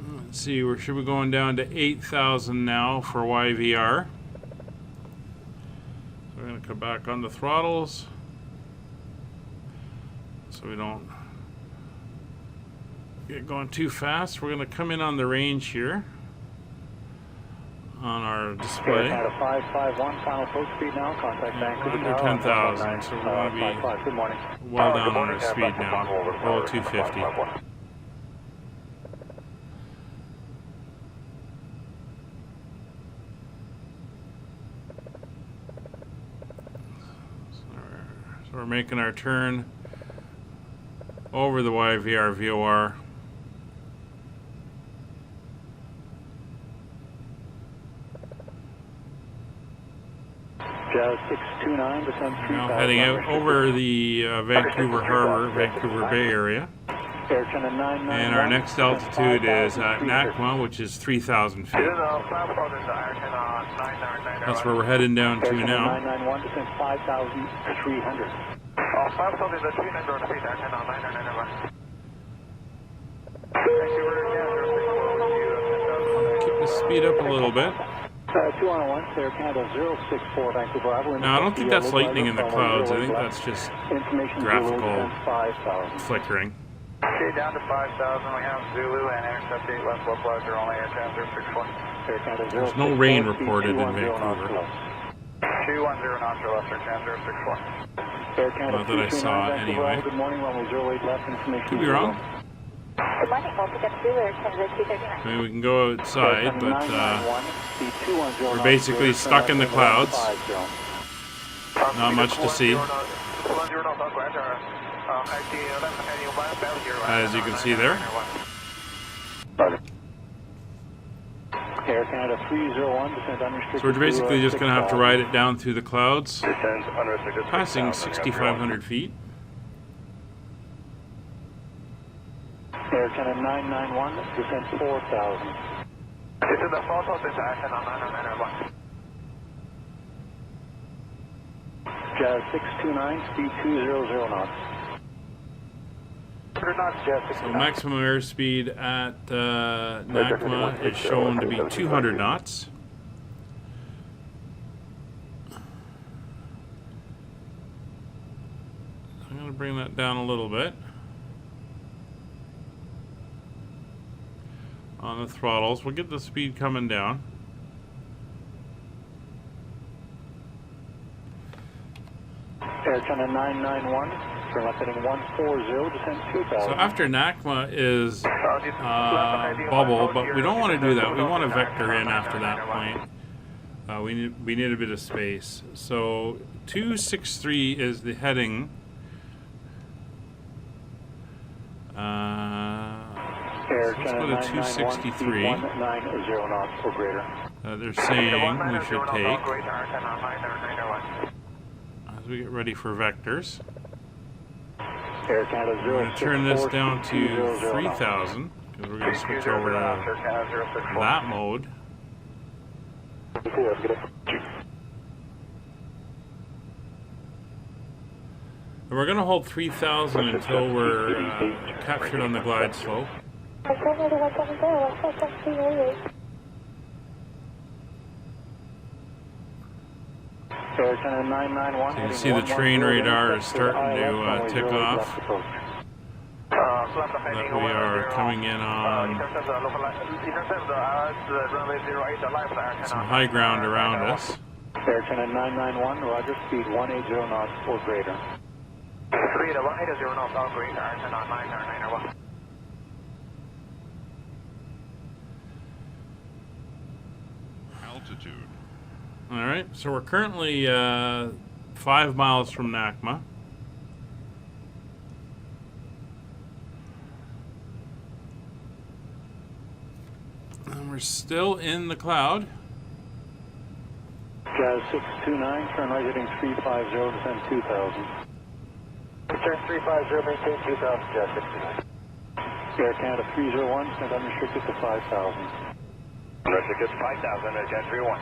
Speaker 1: Let's see, we should be going down to 8,000 now for YVR. So we're going to come back on the throttles so we don't get going too fast. We're going to come in on the range here on our display.
Speaker 2: At a 551, final approach speed now. Contact Vancouver.
Speaker 1: Under 10,000, so we want to be well down on our speed now. Below 250. So we're making our turn over the YVR VOR.
Speaker 2: Jazz 629, descend 3,000.
Speaker 1: Now heading out over the Vancouver Harbor, Vancouver Bay area. And our next altitude is at NACMA, which is 3,000 feet. That's where we're heading down to now.
Speaker 2: 991, descend 5,300. 5,300 feet,
Speaker 1: Keep the speed up a little bit.
Speaker 2: 201, Air Canada 064, Vancouver Island.
Speaker 1: Now, I don't think that's lightning in the clouds. I think that's just graphical flickering.
Speaker 2: Okay, down to 5,000. We have Zulu and intercept 8 left localizer only at 10-064.
Speaker 1: There's no rain reported in Vancouver.
Speaker 2: 210 knots or less, Air Canada 064.
Speaker 1: Not that I saw it anyway.
Speaker 2: Good morning, runway 08 left, information.
Speaker 1: Could be wrong.
Speaker 3: Good morning, we'll pick up Zulu, Air Canada 239.
Speaker 1: I mean, we can go outside, but we're basically stuck in the clouds. Not much to see. As you can see there.
Speaker 2: Air Canada 301, descend unrestricted.
Speaker 1: So we're basically just going to have to ride it down through the clouds, passing 6,500 feet.
Speaker 2: Air Canada 991, descend 4,000. This is the photo of this Air Canada 991. Jazz 629, speed 200 knots.
Speaker 1: So maximum airspeed at NACMA is shown to be 200 knots. I'm going to bring that down a little bit on the throttles. We'll get the speed coming down.
Speaker 2: Air Canada 991, turn left heading 140, descend 2,000.
Speaker 1: So after NACMA is bubble, but we don't want to do that. We want to vector in after that point. We need a bit of space. So 263 is the heading. Let's go to 263. They're saying we should take as we get ready for vectors.
Speaker 2: Air Canada
Speaker 1: I'm going to turn this down to 3,000 because we're going to switch over to that mode. And we're going to hold 3,000 until we're captured on the glide slope.
Speaker 2: So you can
Speaker 1: see the terrain radar is starting to tick off. That we are coming in on some high ground around us.
Speaker 2: Air Channel 991, roger, speed 180 knots or greater. Speed 180 knots or greater, Air Channel 991.
Speaker 4: Altitude.
Speaker 1: Alright, so we're currently 5 miles from NACMA. And we're still in the cloud.
Speaker 2: Jazz 629, turn right heading 350, descend 2,000. Turn 350, maintain 2,000, Jazz 629. Air Canada 301, descend unrestricted to 5,000. Unrestricted to 5,000, Jazz 31.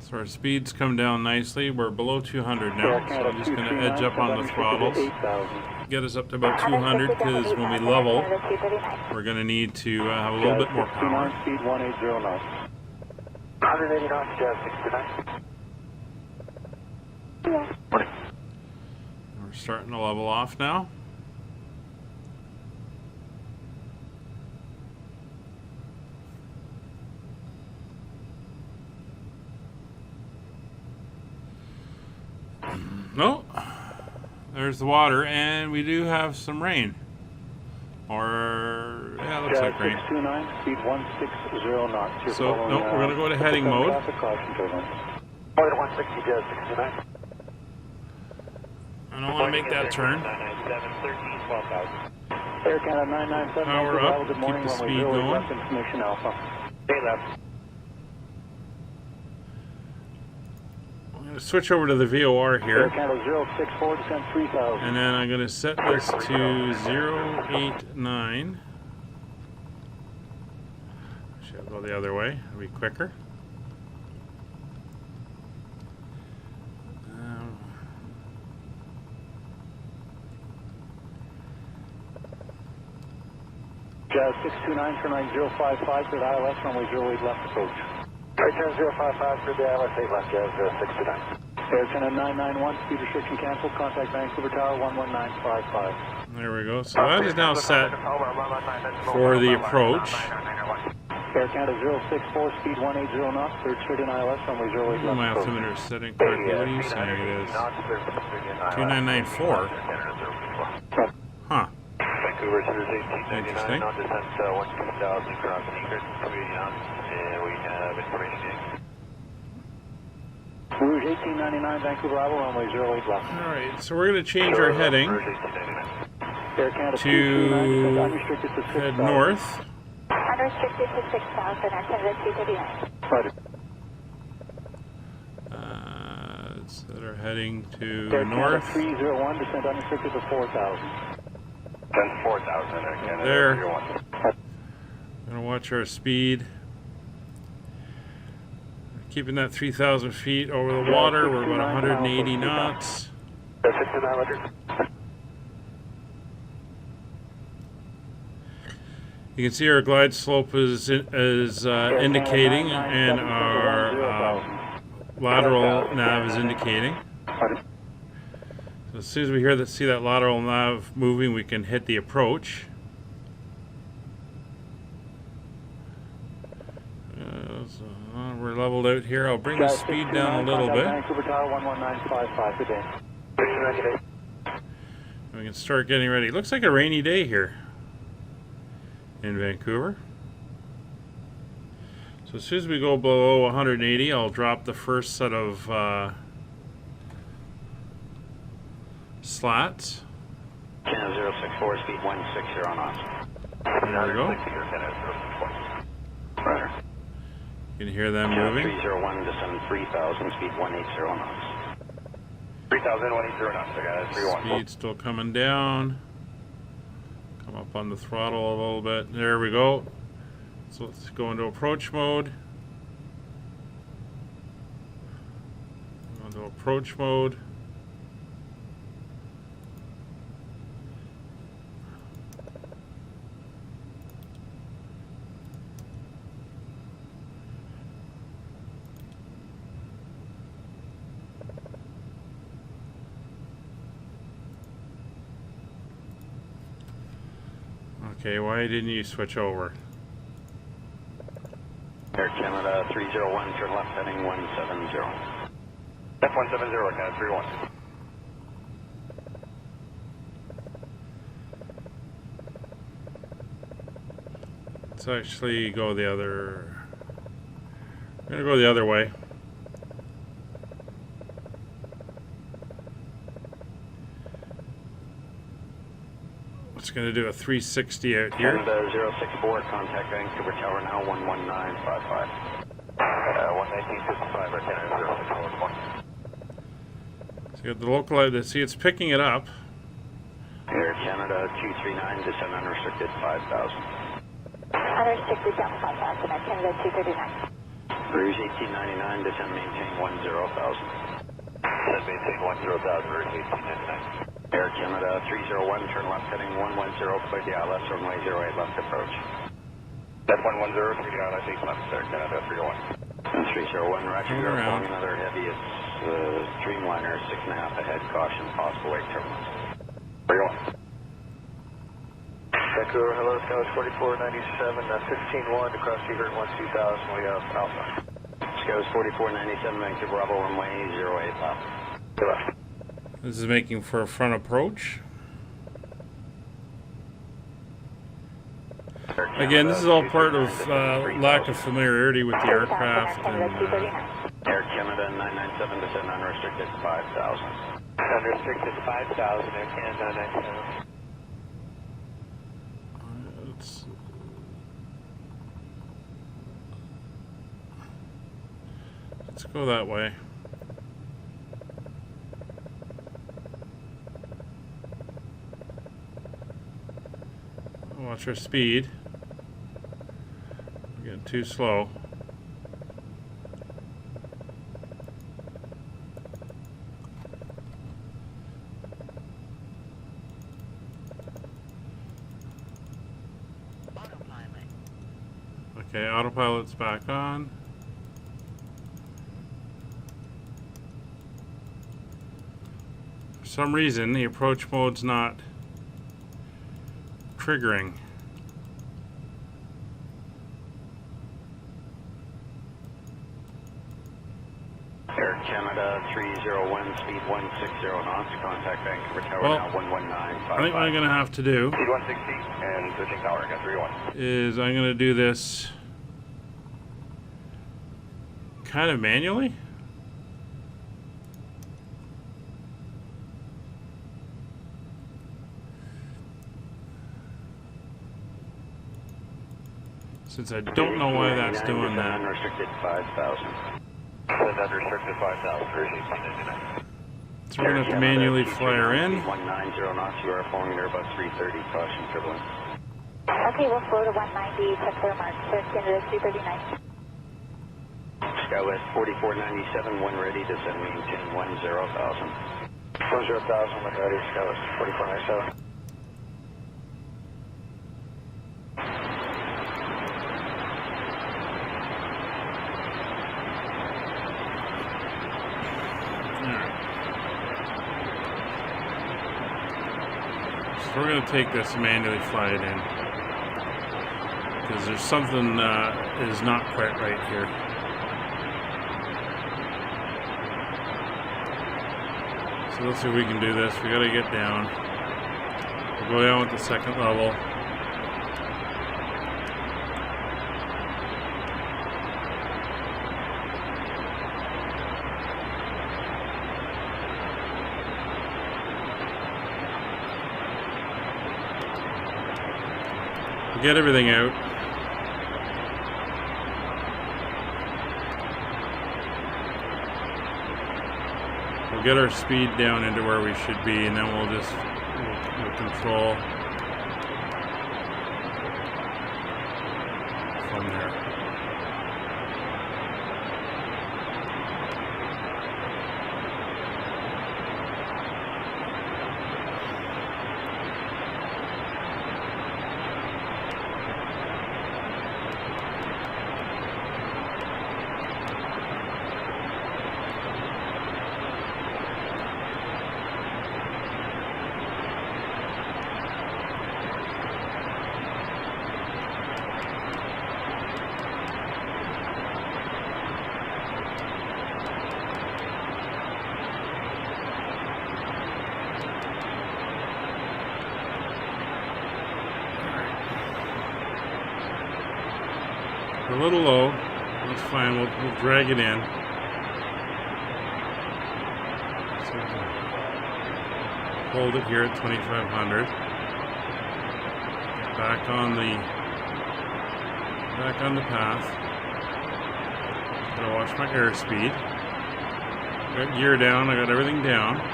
Speaker 1: So our speeds come down nicely. We're below 200 now, so I'm just going to edge up on the throttles. Get us up to about 200, because when we level, we're going to need to have a little bit more power.
Speaker 2: Speed 180 knots. 180 knots, Jazz 69.
Speaker 1: We're starting to level off now. Oh, there's the water, and we do have some rain. Or, yeah, it looks like rain.
Speaker 2: 629, speed 160 knots.
Speaker 1: So, no, we're going to go to heading mode.
Speaker 2: 160, Jazz 69.
Speaker 1: I don't want to make that turn.
Speaker 2: Air Canada 997.
Speaker 1: Power up,
Speaker 2: good morning,
Speaker 1: keep the
Speaker 2: runway
Speaker 1: speed
Speaker 2: 08
Speaker 1: going.
Speaker 2: left, information Alpha. Stay left.
Speaker 1: I'm going to switch over to the VOR
Speaker 2: Air
Speaker 1: here.
Speaker 2: Canada 064, descend 3,000.
Speaker 1: And then I'm going to set this to 089. Should go the other way, it'll be quicker.
Speaker 2: Jazz 629, turn right 055 for the ILS, runway 08 left approach. Right turn 055 for the ILS 8 left, Jazz 629. Air Channel 991, speed restriction canceled, contact Vancouver Tower 11955.
Speaker 1: There we go. So that is now set for the approach.
Speaker 2: Air Canada 064, speed 180 knots, third straight in ILS, runway 08
Speaker 1: Oh,
Speaker 2: left
Speaker 1: my
Speaker 2: approach.
Speaker 1: altimeter is setting correctly. What are you saying it is? 2994. Huh.
Speaker 2: Vancouver Cruise 1899
Speaker 1: Interesting.
Speaker 2: on descent 12000 cross secret, community on, and we have information. Rouge 1899, Vancouver Arrival, runway 08 left.
Speaker 1: Alright, so we're going to change our heading
Speaker 2: Rouge 1899. Air Canada
Speaker 1: to
Speaker 2: 229, unrestricted to 6,000.
Speaker 1: head north.
Speaker 3: Unrestricted to 6,000, Air Canada 239.
Speaker 2: Right.
Speaker 1: Let's set our heading to
Speaker 2: Air Canada
Speaker 1: north.
Speaker 2: 301, descend unrestricted to 4,000. Descend 4,000, Air Canada
Speaker 1: There.
Speaker 2: 301.
Speaker 1: Going to watch our speed. Keeping that 3,000 feet over the water. We're about 180 knots.
Speaker 2: Air 6900.
Speaker 1: You can see our glide slope is indicating, and our lateral nav is indicating. So as soon as we see that lateral nav moving, we can hit the approach. So, we're leveled out here. I'll bring the speed down a little bit.
Speaker 2: Vancouver Tower 11955 today.
Speaker 1: We can start getting ready. Looks like a rainy day here in Vancouver. So as soon as we go below 180, I'll drop the first set of slats.
Speaker 2: Canada 064, speed 160 knots.
Speaker 1: There we go. You can hear them moving.
Speaker 2: 301, descend 3,000, speed 180 knots. 3,000, 180 knots, guys. 31.
Speaker 1: Speed still coming down. Come up on the throttle a little bit. There we go. So let's go into approach mode. Go into approach mode. Okay, why didn't you switch over?
Speaker 2: Air Canada 301, turn left heading 170. F170, Canada 31.
Speaker 1: Let's actually go the other... I'm gonna go the other way. It's going to do a 360 out here.
Speaker 2: Canada 064, contact Vancouver Tower now 11955. 11955, Air Canada 064.
Speaker 1: So you got the local out there. See, it's picking it up.
Speaker 2: Air Canada 239, descend unrestricted 5,000.
Speaker 3: Unrestricted down 5,000, Air Canada 239.
Speaker 2: Cruise 1899, descend maintain 10,000. Descend maintain 10,000, Cruise 1899. Air Canada 301, turn left heading 110, clear the ILS runway 08 left approach. That 110, clear the ILS 8 left, Air Canada 301. 301, roger, we are flying another heavy, it's Dreamliner 6.5 ahead, caution, possible wake turbulence. 301. Vancouver, hello, Skywards 4497, 15-1, across Seabird 12,000, we have Alpha. Skywards 4497, Vancouver, Bravo, runway 08 left. Left.
Speaker 1: This is making for a front approach. Again, this is all part of lack of familiarity with the aircraft. And,
Speaker 2: Air Canada 997, descend unrestricted 5,000. Unrestricted 5,000, Air Canada 997.
Speaker 1: Let's go that way. Watch our speed. We're getting too slow.
Speaker 4: Autopilot.
Speaker 1: Okay, autopilot's back on. For some reason, the approach mode's not triggering.
Speaker 2: Air Canada 301, speed 160 knots, contact Vancouver Tower
Speaker 1: Well,
Speaker 2: now 11955.
Speaker 1: I think what I'm going to have to do
Speaker 2: Speed 160 and switching tower, again 301.
Speaker 1: is I'm going to do this kind of manually. Since I don't know why that's doing that.
Speaker 2: Unrestricted 5,000. Unrestricted 5,000.
Speaker 1: So we're going to have to manually fly her in.
Speaker 2: 190 knots, you are flowing there about 330, caution turbulence.
Speaker 3: Okay, we'll flow to 190, check clear mark, Air Canada 239.
Speaker 2: Skywest 4497, when ready, descend maintain 10,000. 10,000, when ready, Skywest 4497.
Speaker 1: So we're going to take this and manually fly it in, because there's something is not quite right here. So let's see if we can do this. We got to get down. We'll go down with the second level. Get everything out. We'll get our speed down into where we should be, and then we'll control. from there. A little low. That's fine. We'll drag it in. So hold it here at 2,500. Get back on the path. Gotta watch my airspeed. Got gear down. I got everything down, so I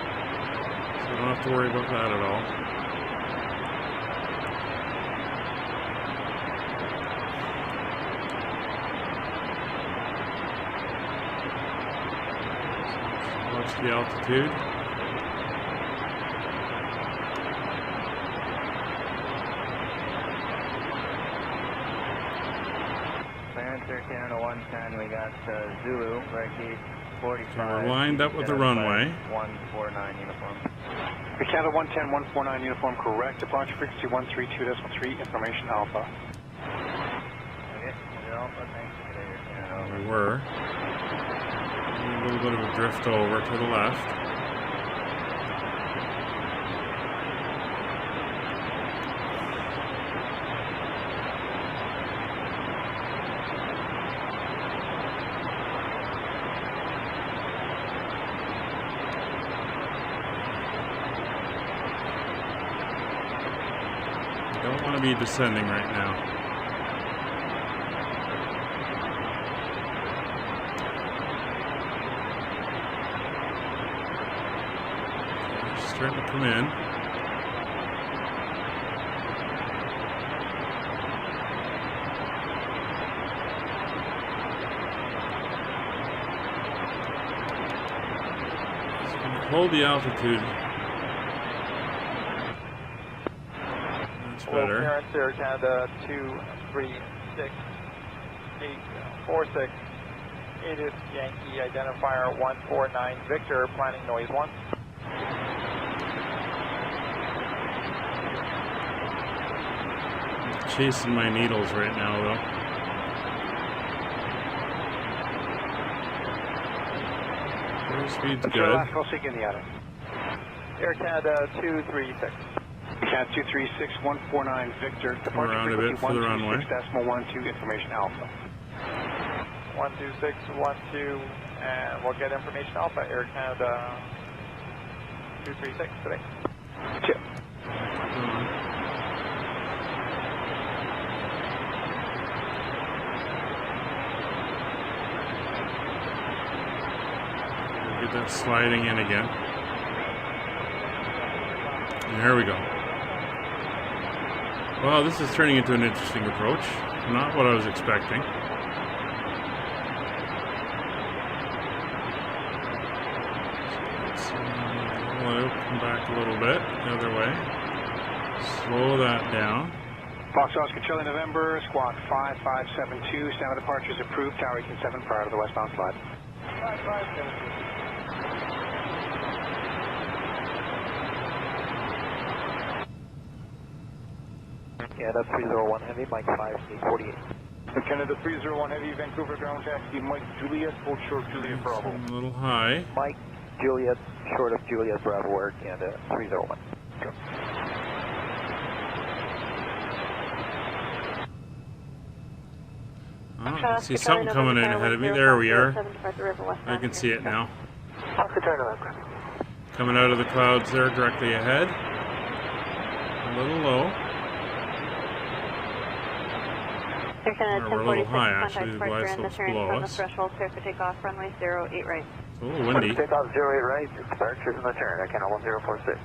Speaker 1: don't have to worry about that at all. The altitude.
Speaker 2: Canada 110, we got Zulu, right gate 45.
Speaker 1: So we're lined up with the runway.
Speaker 2: 149 uniform. Canada 110, 149 uniform, correct. Departure frequency 132.3, information Alpha. Okay, Alpha, thanks.
Speaker 1: We were. A little bit of a drift over to the left. I don't want to be descending right now. Starting to come in. Just going to hold the altitude. That's better.
Speaker 4: Clearance Air Canada 236-846. It is Yankee identifier 149 Victor, planning noise 1.
Speaker 1: Chasing my needles right now, though. Airspeed's good.
Speaker 2: Last call, seeking the attic.
Speaker 4: Air Canada 236.
Speaker 2: Cat 236, 149 Victor.
Speaker 1: Come around a bit for the runway.
Speaker 2: 126.12, information Alpha.
Speaker 4: 126.12, and we'll get information Alpha. Air Canada 236 today.
Speaker 2: Chip.
Speaker 1: Get that sliding in again. And here we go. Well, this is turning into an interesting approach. Not what I was expecting. So let's come back a little bit the other way. Slow that down.
Speaker 2: Fox Oscar Charlie November, squawk 5572, standby departures approved, tower 7 prior to the westbound slide. 5572.
Speaker 4: Canada 301 Heavy, Mike 5848.
Speaker 2: Canada 301 Heavy, Vancouver ground taxi, Mike Juliet, hold short Juliet Bravo.
Speaker 1: A little high.
Speaker 4: Mike Juliet, short of Juliet Bravo, Air Canada 301. Go.
Speaker 1: Oh, I can see something coming in ahead of me. There we are. I can see it now. Coming out of the clouds there directly ahead. A little low. We're a little high actually, the glide slope's below us.
Speaker 3: Threshold, clear for takeoff, runway 08 right.
Speaker 1: It's a little windy.
Speaker 4: Takeoff 08 right, departure from the turn, Canada 1046.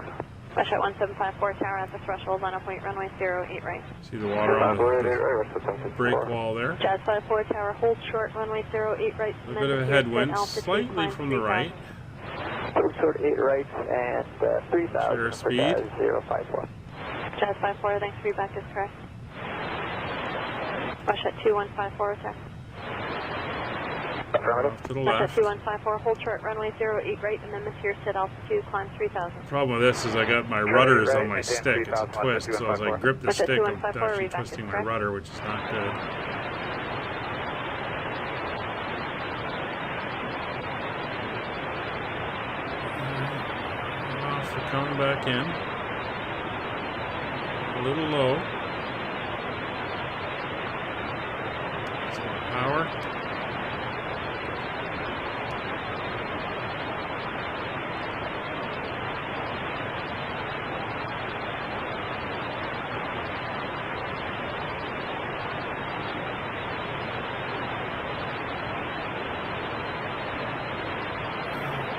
Speaker 3: Wichita 1754 tower at the threshold, line up weight, runway 08 right.
Speaker 1: See the water on the break wall there.
Speaker 3: Jazz 54 tower, hold short, runway 08 right.
Speaker 1: A bit of a headwind, slightly from the right.
Speaker 2: Short 8 right and 3000
Speaker 1: Sure
Speaker 2: for
Speaker 1: speed.
Speaker 2: Jazz 054.
Speaker 3: Jazz 54, thanks, feedback is correct. Wichita 2154 attack.
Speaker 1: Off to the left.
Speaker 3: Wichita 2154, hold short, runway 08 right, and then Monsieur set altitude, climb 3000.
Speaker 1: The problem with this is I got my rudders on my stick. It's a twist, so as I grip the stick, I'm actually twisting my rudder, which is not good. Off, we're coming back in. A little low. Some more power.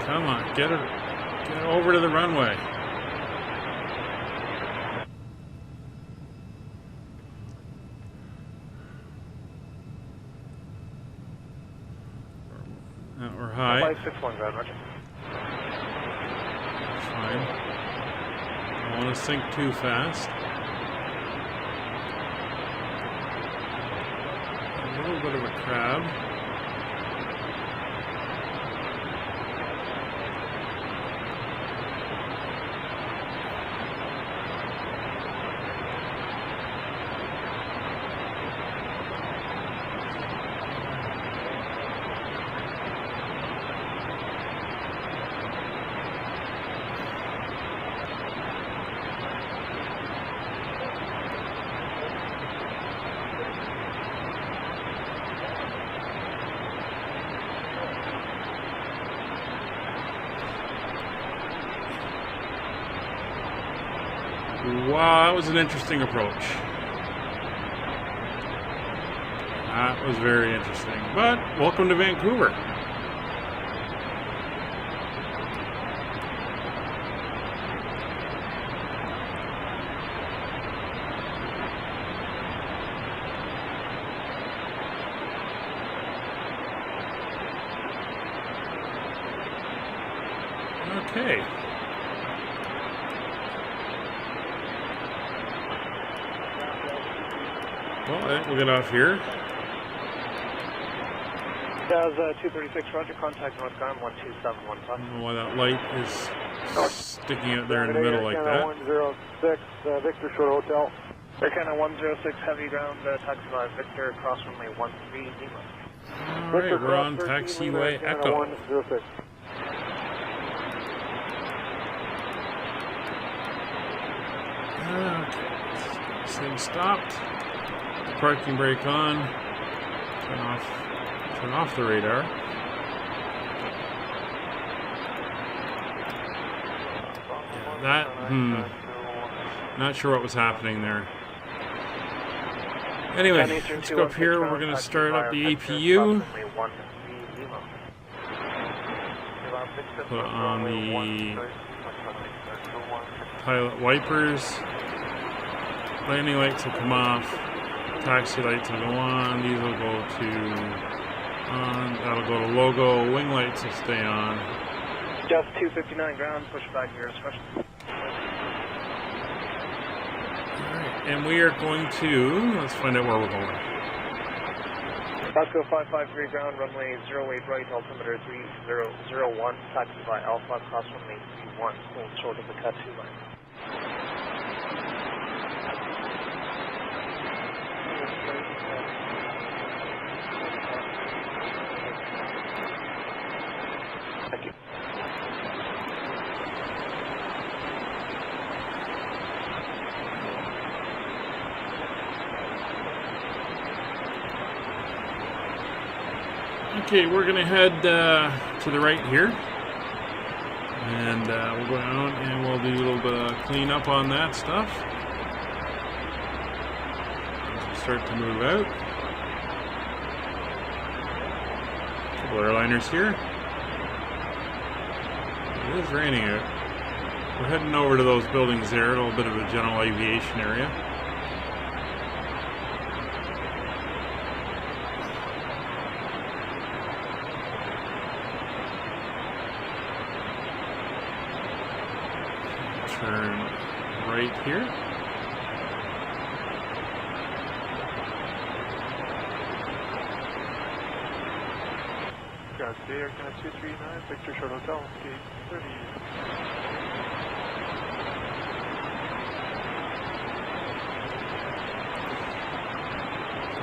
Speaker 1: Come on, get her over to the runway. We're high.
Speaker 4: 561, ground, roger.
Speaker 1: Fine. Don't want to sink too fast. A little bit of a crab. Wow, that was an interesting approach. That was very interesting. But welcome to Vancouver. Okay. Well, I think we'll get off here.
Speaker 4: Jazz 236, roger, contact north ground 12715.
Speaker 1: I don't know why that light is sticking out there in the middle like that.
Speaker 2: 106, Victor Short Hotel.
Speaker 4: Air Canada 106, heavy ground, taxi by Victor, cross runway 13 Lima.
Speaker 1: Alright, we're on taxiway Echo.
Speaker 2: 106.
Speaker 1: Okay, this thing stopped. Parking brake on. Turn off the radar. Yeah, not sure what was happening there. Anyway, let's go up here. We're going to start up the APU. Put on the pilot wipers. Landing lights will come off. Taxi lights will go on. These will go to on. That'll go to logo. Wing lights will stay on.
Speaker 4: Just 259 ground. Push back gears.
Speaker 1: Alright, and we are going to, let's find out where we're going.
Speaker 4: Vasco 553 ground, runway 08 right, altimeter 3001, taxi by Alpha, cross runway 31, hold short of the cut 2 line. Thank you.
Speaker 1: Okay, we're going to head to the right here. And we'll go down and we'll do a little bit of cleanup on that stuff. As we start to move out. A couple airliners here. It is raining out. We're heading over to those buildings there, a little bit of a general aviation area. Turn right here.
Speaker 4: Guys, Air Canada 239, Victor Short Hotel, gate 30.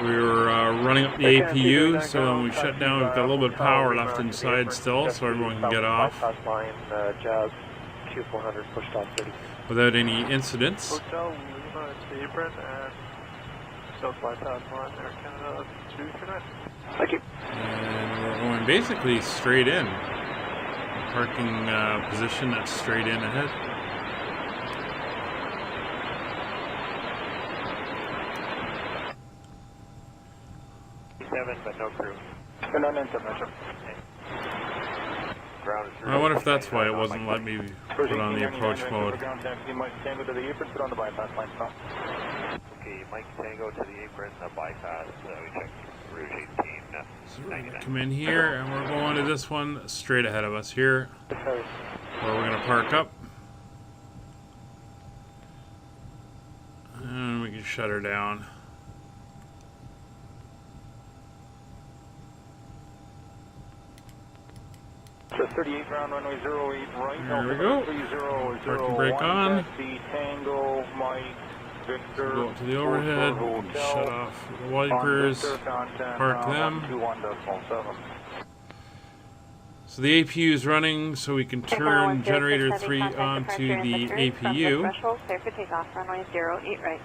Speaker 1: We were running up the APU, so when we shut down, we've got a little bit of power left inside still, so everyone can get off
Speaker 4: Line, Jazz Q400, push stop 30.
Speaker 1: without any incidents.
Speaker 4: Hotel Lima to the apron and South bypass line, Air Canada 239. Thank you.
Speaker 1: And we're going basically straight in. Parking position that's straight in ahead.
Speaker 4: But no crew.
Speaker 2: No intervention.
Speaker 1: I wonder if that's why it wasn't letting me put on the approach mode.
Speaker 2: Mike Tango to the apron, put on the bypass line now.
Speaker 4: Okay, Mike Tango to the apron, the bypass. We check Rouge 18.
Speaker 1: So we're going to come in here, and we're going to this one straight ahead of us here, where we're going to park up. And we can shut her down.
Speaker 2: So 38 ground runway 08 right.
Speaker 1: There we go. Parking brake on.
Speaker 2: Tango, Mike, Victor.
Speaker 1: Go up to the overhead. Shut off the wipers. Park them. So the APU is running, so we can turn generator 3 onto the APU.
Speaker 3: Clear for takeoff, runway 08 right.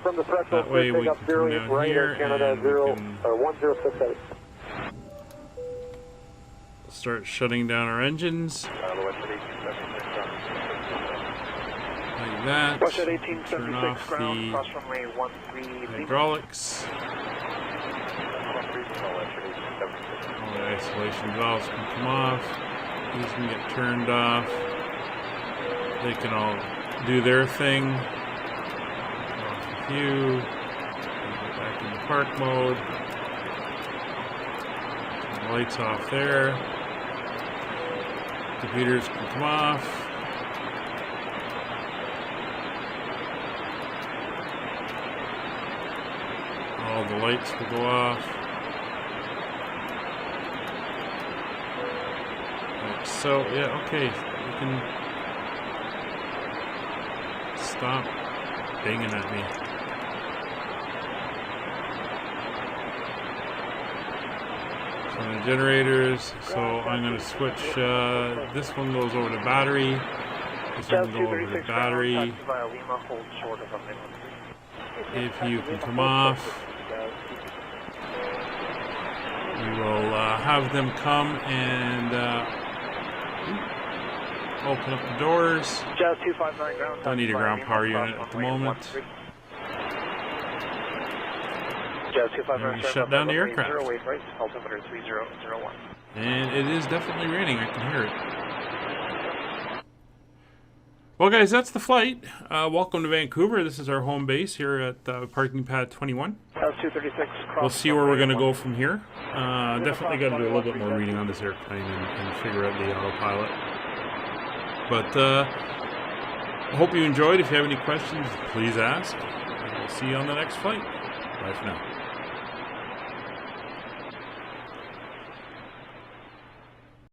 Speaker 2: From the threshold,
Speaker 1: That way we can come down here and we can
Speaker 2: 1068.
Speaker 1: start shutting down our engines. Like that. Turn off the hydraulics. All the isolation valves can come off. These can get turned off. They can all do their thing. Off a few. Back in the park mode. Turn the lights off there. Computers can come off. All the lights will go off. Like so, yeah, okay. You can stop banging at me. So the generators, so I'm going to switch, this one goes over to battery. This one will go over to battery. If you can come off, we will have them come and open up the doors. Don't need a ground power unit at the moment. And we shut down the aircraft. And it is definitely raining, I can hear it. Well guys, that's the flight. Welcome to Vancouver. This is our home base here at parking pad 21. We'll see where we're going to go from here. Definitely got to do a little bit more reading on this airplane and figure out the autopilot. But I hope you enjoyed. If you have any questions, please ask. And we'll see you on the next flight. Bye for now.